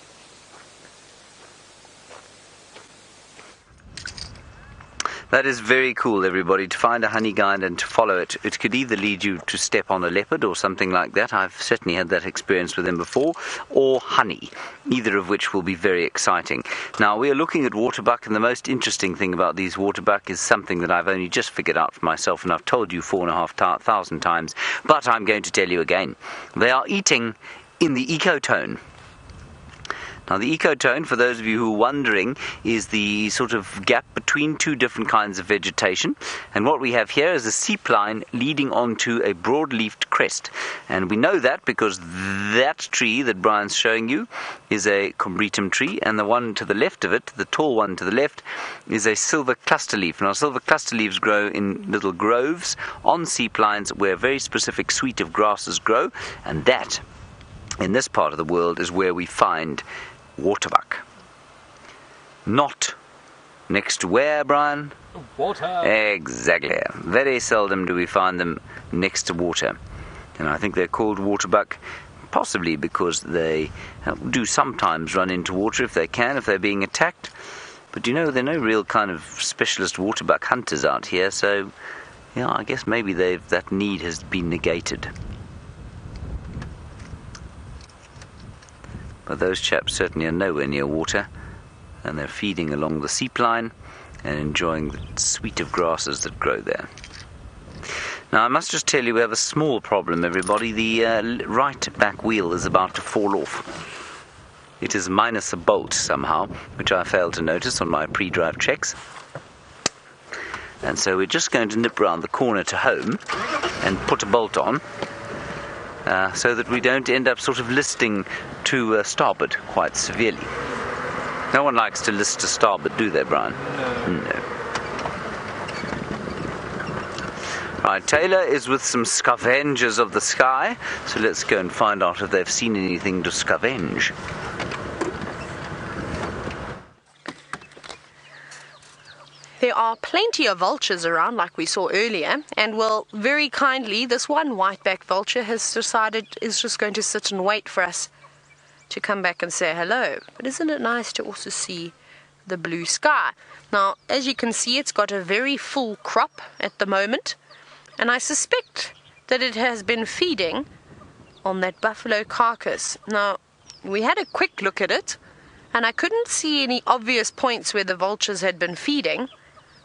That is very cool, everybody, to find a honey guide and to follow it. It could either lead you to step on a leopard or something like that. I've certainly had that experience with them before. Or honey, either of which will be very exciting. Now, we are looking at waterbuck, and the most interesting thing about these waterbuck is something that I've only just figured out for myself, and I've told you 4,500 times, but I'm going to tell you again. They are eating in the ecotone. Now, the ecotone, for those of you who are wondering, is the sort of gap between two different kinds of vegetation. And what we have here is a seep line leading onto a broad-leafed crest. And we know that because that tree that Brian's showing you is a combretum tree, and the one to the left of it, the tall one to the left, is a silver cluster leaf. Now, silver cluster leaves grow in little groves on seep lines where a very specific suite of grasses grow, and that, in this part of the world, is where we find waterbuck. Not next to where, Brian? Water. Exactly. Very seldom do we find them next to water. And I think they're called waterbuck possibly because they do sometimes run into water if they can, if they're being attacked. But you know, there are no real kind of specialist waterbuck hunters out here, so yeah, I guess maybe that need has been negated. but those chaps certainly are nowhere near water, and they're feeding along the seep line and enjoying the suite of grasses that grow there. Now, I must just tell you, we have a small problem, everybody. The right back wheel is about to fall off. It is minus a bolt somehow, which I failed to notice on my pre-drive checks. And so we're just going to nip round the corner to home and put a bolt on, so that we don't end up sort of listing to starboard quite severely. No one likes to list to starboard, do they, Brian? No. Right, Taylor is with some scavengers of the sky, so let's go and find out if they've seen anything to scavenge. There are plenty of vultures around, like we saw earlier, and well, very kindly, this one white-backed vulture has decided is just going to sit and wait for us to come back and say hello. But isn't it nice to also see the blue sky? Now, as you can see, it's got a very full crop at the moment, and I suspect that it has been feeding on that buffalo carcass. Now, we had a quick look at it, and I couldn't see any obvious points where the vultures had been feeding,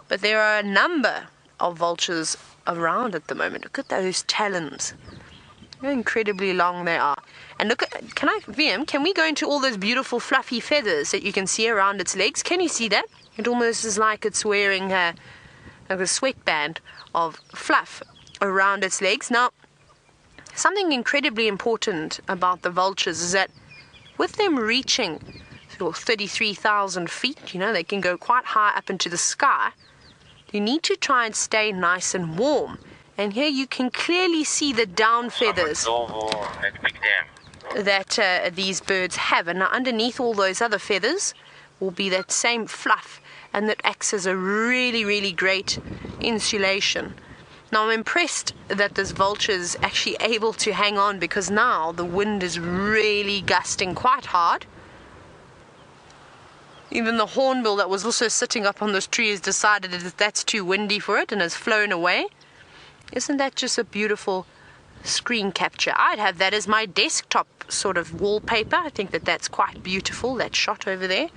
but there are a number of vultures around at the moment. Look at those talons. How incredibly long they are. And look at, VM, can we go into all those beautiful fluffy feathers that you can see around its legs? Can you see that? It almost is like it's wearing like a sweatband of fluff around its legs. Now, something incredibly important about the vultures is that with them reaching 33,000 feet, you know, they can go quite high up into the sky, you need to try and stay nice and warm. And here you can clearly see the down feathers that these birds have. And now underneath all those other feathers will be that same fluff, and that acts as a really, really great insulation. Now, I'm impressed that this vulture is actually able to hang on, because now the wind is really gusting quite hard. Even the hornbill that was also sitting up on this tree has decided that that's too windy for it and has flown away. Isn't that just a beautiful screen capture? I'd have that as my desktop sort of wallpaper. I think that that's quite beautiful, that shot over there.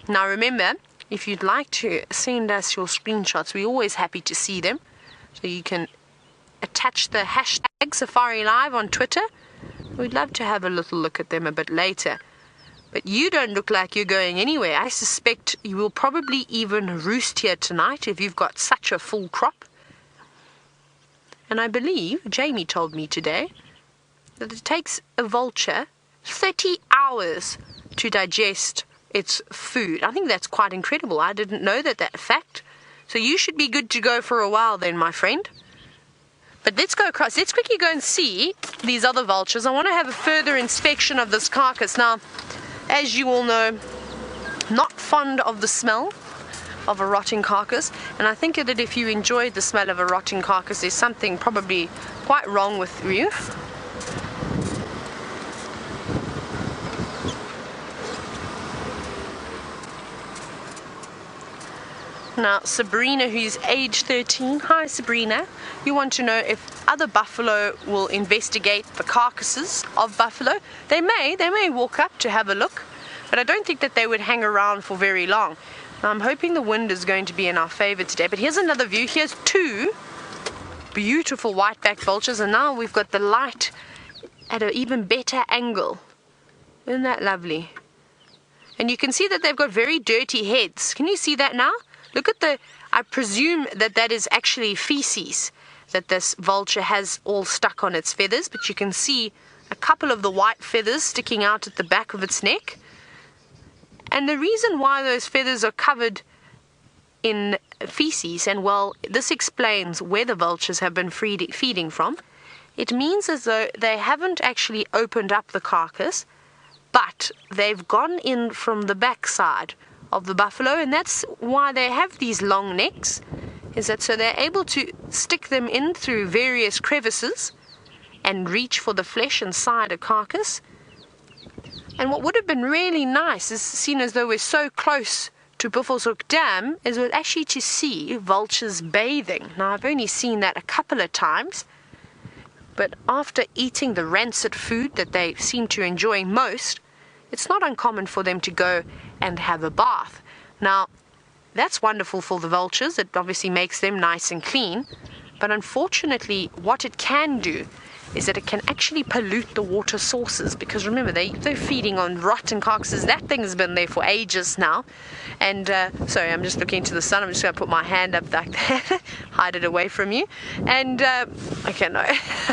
Now remember, if you'd like to send us your screenshots, we're always happy to see them. So you can attach the hashtag Safari Live on Twitter. We'd love to have a little look at them a bit later. But you don't look like you're going anywhere. I suspect you will probably even roost here tonight if you've got such a full crop. And I believe, Jamie told me today, that it takes a vulture 30 hours to digest its food. I think that's quite incredible. I didn't know that fact. So you should be good to go for a while then, my friend. But let's go across. Let's quickly go and see these other vultures. I want to have a further inspection of this carcass. Now, as you all know, not fond of the smell of a rotting carcass, and I think that if you enjoyed the smell of a rotting carcass, there's something probably quite wrong with you. Now, Sabrina, who's age 13, hi Sabrina, you want to know if other buffalo will investigate the carcasses of buffalo. They may walk up to have a look, but I don't think that they would hang around for very long. Now, I'm hoping the wind is going to be in our favor today, but here's another view. Here's two beautiful white-backed vultures, and now we've got the light at an even better angle. Isn't that lovely? And you can see that they've got very dirty heads. Can you see that now? Look at I presume that that is actually feces that this vulture has all stuck on its feathers, but you can see a couple of the white feathers sticking out at the back of its neck. And the reason why those feathers are covered in feces, and well, this explains where the vultures have been feeding from. It means as though they haven't actually opened up the carcass, but they've gone in from the backside of the buffalo, and that's why they have these long necks, is that so they're able to stick them in through various crevices and reach for the flesh inside a carcass. And what would have been really nice, is seen as though we're so close to Bushwalk Dam, is actually to see vultures bathing. Now, I've only seen that a couple of times, But after eating the rancid food that they seem to enjoy most, it's not uncommon for them to go and have a bath. Now, that's wonderful for the vultures. It obviously makes them nice and clean. But unfortunately, what it can do is that it can actually pollute the water sources, because remember, they're feeding on rotten carcasses. That thing has been there for ages now. And sorry, I'm just looking into the sun. I'm just going to put my hand up like that, hide it away from you. And okay, no,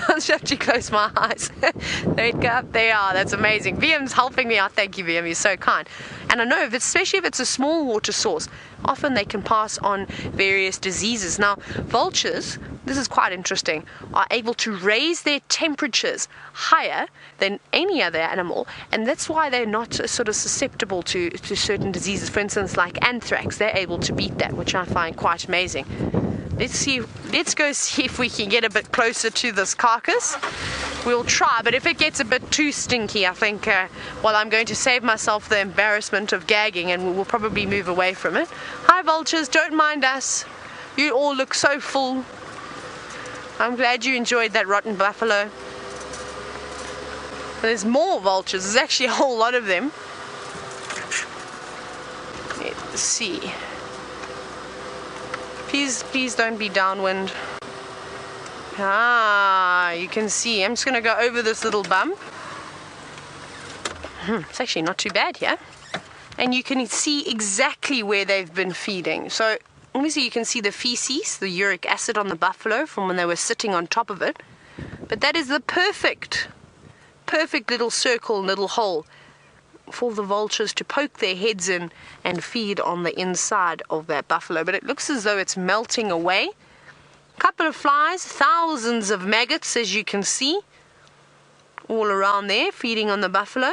I'll just have to close my eyes. There we go. They are. That's amazing. VM's helping me out. Thank you, VM. You're so kind. And I know, especially if it's a small water source, often they can pass on various diseases. Now, vultures, this is quite interesting, are able to raise their temperatures higher than any other animal, and that's why they're not sort of susceptible to certain diseases. For instance, like anthrax, they're able to beat that, which I find quite amazing. Let's go see if we can get a bit closer to this carcass. We'll try, but if it gets a bit too stinky, I think, well, I'm going to save myself the embarrassment of gagging, and we'll probably move away from it. Hi, vultures, don't mind us. You all look so full. I'm glad you enjoyed that rotten buffalo. There's more vultures. There's actually a whole lot of them. Let's see. Please don't be downwind. Ah, you can see. I'm just going to go over this little bump. It's actually not too bad here. And you can see exactly where they've been feeding. So obviously you can see the feces, the uric acid on the buffalo from when they were sitting on top of it. But that is the perfect little circle, little hole for the vultures to poke their heads in and feed on the inside of that buffalo. But it looks as though it's melting away. A couple of flies, thousands of maggots, as you can see, all around there feeding on the buffalo.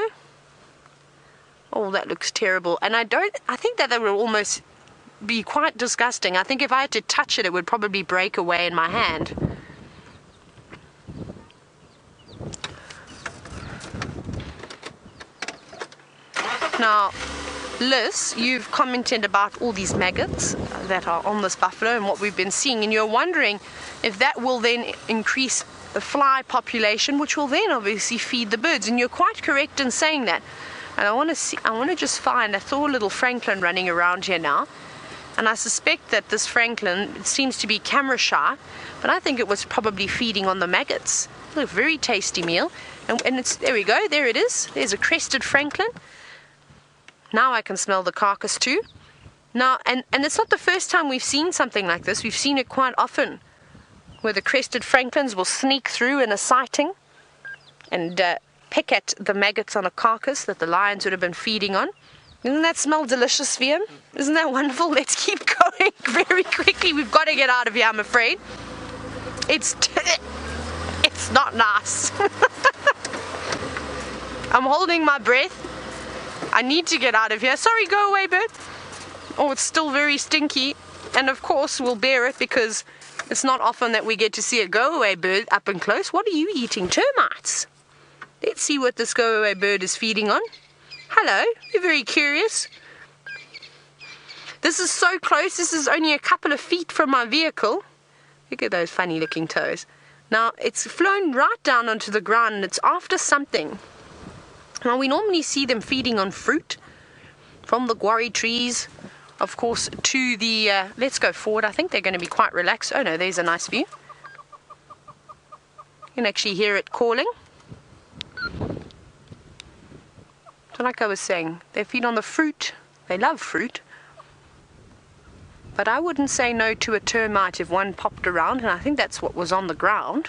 Oh, that looks terrible. And I think that will almost be quite disgusting. I think if I had to touch it, it would probably break away in my hand. Now, Liz, you've commented about all these maggots that are on this buffalo and what we've been seeing, and you're wondering if that will then increase the fly population, which will then obviously feed the birds. And you're quite correct in saying that. And I want to just find, I saw a little francolin running around here now, and I suspect that this francolin, it seems to be camera shy, but I think it was probably feeding on the maggots. A very tasty meal. And it's, there we go, there it is. There's a crested francolin. Now I can smell the carcass too. Now, and it's not the first time we've seen something like this. We've seen it quite often, where the crested francolins will sneak through in a sighting and pick at the maggots on a carcass that the lions would have been feeding on. Doesn't that smell delicious, VM? Isn't that wonderful? Let's keep going very quickly. We've got to get out of here, I'm afraid. It's not nice. I'm holding my breath. I need to get out of here. Sorry, go away, bird. Oh, it's still very stinky. And of course, we'll bear it because it's not often that we get to see a go-away bird up and close. What are you eating? Termites. Let's see what this go-away bird is feeding on. Hello, you're very curious. This is so close. This is only a couple of feet from my vehicle. Look at those funny looking toes. Now, it's flown right down onto the ground and it's after something. Now, we normally see them feeding on fruit from the guarri trees, of course, to the, let's go forward. I think they're going to be quite relaxed. Oh no, there's a nice view. You can actually hear it calling. So like I was saying, they feed on the fruit. They love fruit. But I wouldn't say no to a termite if one popped around, and I think that's what was on the ground.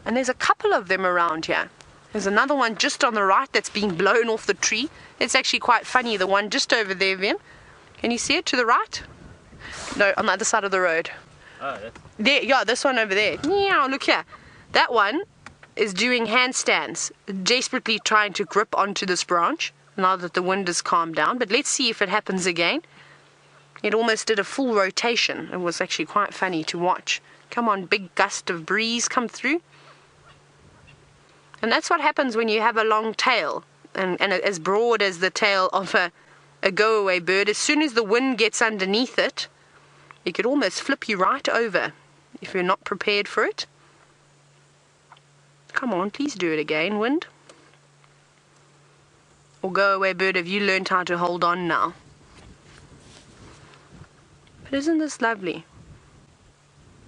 And there's a couple of them around here. There's another one just on the right that's being blown off the tree. It's actually quite funny, the one just over there, Vim. Can you see it to the right? No, on the other side of the road. Oh, that's... There, yeah, this one over there. Meow, look here. That one is doing handstands, desperately trying to grip onto this branch now that the wind has calmed down. But let's see if it happens again. It almost did a full rotation. It was actually quite funny to watch. Come on, big gust of breeze come through. And that's what happens when you have a long tail, and as broad as the tail of a go-away bird. As soon as the wind gets underneath it, it could almost flip you right over if you're not prepared for it. Come on, please do it again, wind. Or go away, bird, have you learned how to hold on now? But isn't this lovely?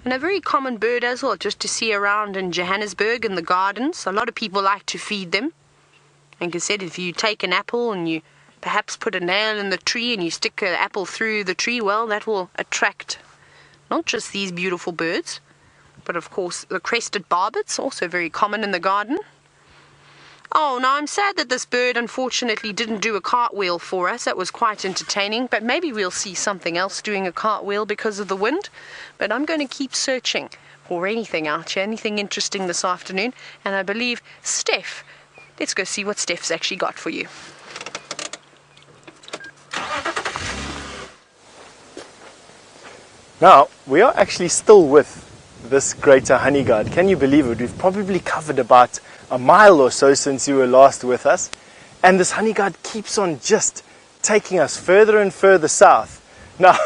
And a very common bird as well, just to see around in Johannesburg in the gardens. A lot of people like to feed them. Like I said, if you take an apple and you perhaps put a nail in the tree and you stick an apple through the tree, well, that will attract not just these beautiful birds, but of course the crested barbets, also very common in the garden. Oh, now I'm sad that this bird unfortunately didn't do a cartwheel for us. That was quite entertaining, but maybe we'll see something else doing a cartwheel because of the wind. But I'm going to keep searching for anything out here, anything interesting this afternoon. And I believe Steph, let's go see what Steph's actually got for you. Now, we are actually still with this greater honey guard. Can you believe it? We've probably covered about a mile or so since you were last with us. And this honey guard keeps on just taking us further and further south. Now,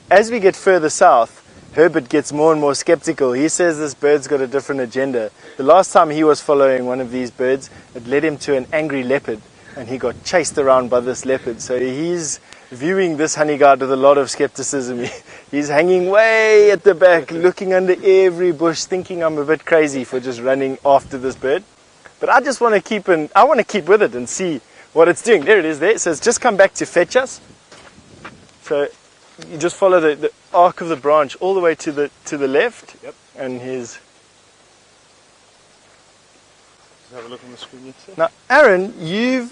as we get further south, Herbert gets more and more skeptical. He says this bird's got a different agenda. The last time he was following one of these birds, it led him to an angry leopard, and he got chased around by this leopard. So he's viewing this honey guard with a lot of skepticism. He's hanging way at the back, looking under every bush, thinking I'm a bit crazy for just running after this bird. But I just want to keep with it and see what it's doing. There it is there. It says just come back to fetch us. So you just follow the arc of the branch all the way to the left. Yep. And his. Just have a look on the screen. Now, Aaron, you've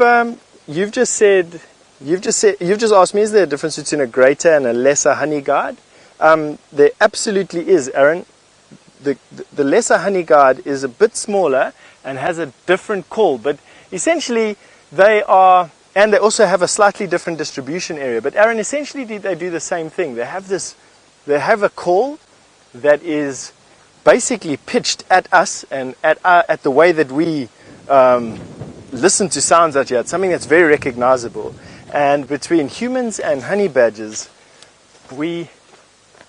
just asked me, is there a difference between a greater and a lesser honey guard? There absolutely is, Aaron. The lesser honey guard is a bit smaller and has a different call, but essentially they also have a slightly different distribution area. But Aaron, essentially they do the same thing. They have a call that is basically pitched at us and at the way that we listen to sounds out here. It's something that's very recognizable. And between humans and honey badgers, we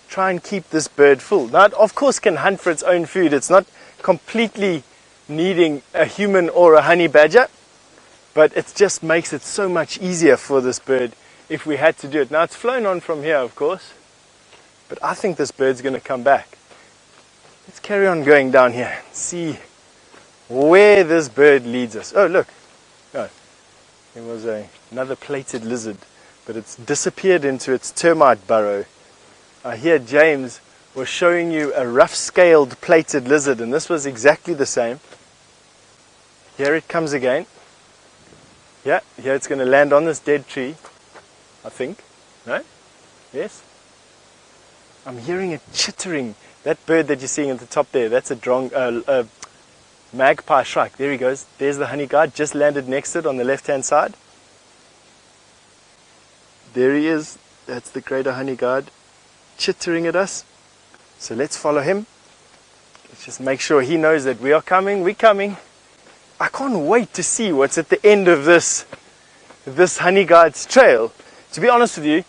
try and keep this bird full. Now, it of course can hunt for its own food. It's not completely needing a human or a honey badger, but it just makes it so much easier for this bird if we had to do it. Now, it's flown on from here, of course, but I think this bird's going to come back. Let's carry on going down here and see where this bird leads us. Oh, look. Oh, there was another plated lizard, but it's disappeared into its termite burrow. I hear James was showing you a rough-scaled plated lizard, and this was exactly the same. Here it comes again. Yeah, here it's going to land on this dead tree, I think. No? Yes? I'm hearing it chittering. That bird that you're seeing at the top there, that's a magpie shrike. There he goes. There's the honey guard, just landed next to it on the left-hand side. There he is. That's the greater honey guard, chittering at us. So let's follow him. Let's just make sure he knows that we are coming. We're coming. I can't wait to see what's at the end of this honey guard's trail. To be honest with you,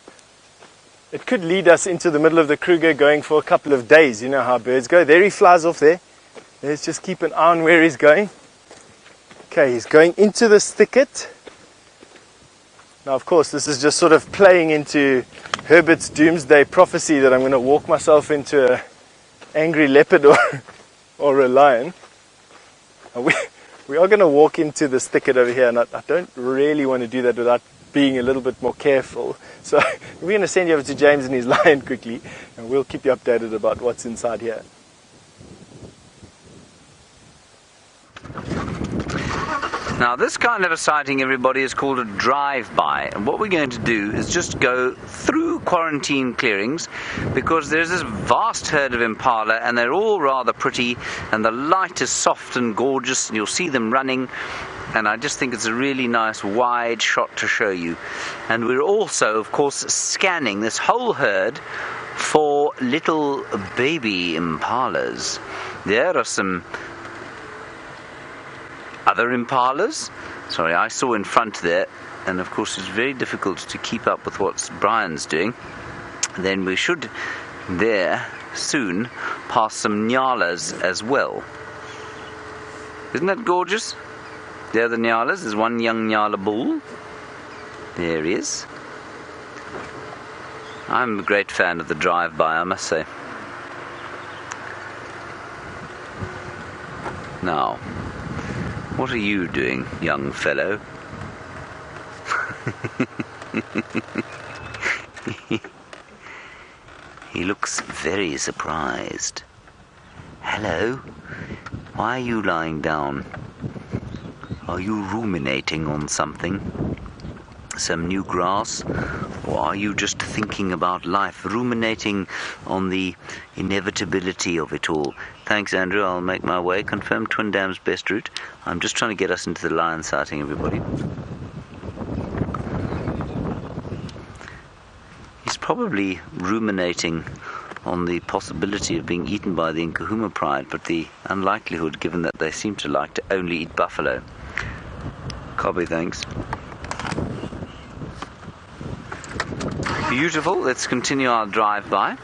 it could lead us into the middle of the Kruger going for a couple of days. You know how birds go. There he flies off there. Let's just keep an eye on where he's going. Okay, he's going into this thicket. Now, of course, this is just sort of playing into Herbert's doomsday prophecy that I'm going to walk myself into an angry leopard or a lion. We are going to walk into this thicket over here, and I don't really want to do that without being a little bit more careful. So we're going to send you over to James and his lion quickly, and we'll keep you updated about what's inside here. Now, this kind of a sighting, everybody, is called a drive-by, and what we're going to do is just go through quarantine clearings, because there's this vast herd of impala, and they're all rather pretty, and the light is soft and gorgeous, and you'll see them running, and I just think it's a really nice wide shot to show you. And we're also, of course, scanning this whole herd for little baby impalas. There are some other impalas. Sorry, I saw in front there, and of course it's very difficult to keep up with what Brian's doing. Then we should there soon pass some nyalas as well. Isn't that gorgeous? There are the Nyalas. There's one young Nyala bull. There he is. I'm a great fan of the drive-by, I must say. Now, what are you doing, young fellow? He looks very surprised. Hello? Why are you lying down? Are you ruminating on something? Some new grass? Or are you just thinking about life, ruminating on the inevitability of it all? Thanks, Andrew. I'll make my way. Confirm Twin Dam's best route. I'm just trying to get us into the lion sighting, everybody. He's probably ruminating on the possibility of being eaten by the Nkahuma pride, but the unlikelihood, given that they seem to like to only eat buffalo. Copy, thanks. Beautiful. Let's continue our drive-by.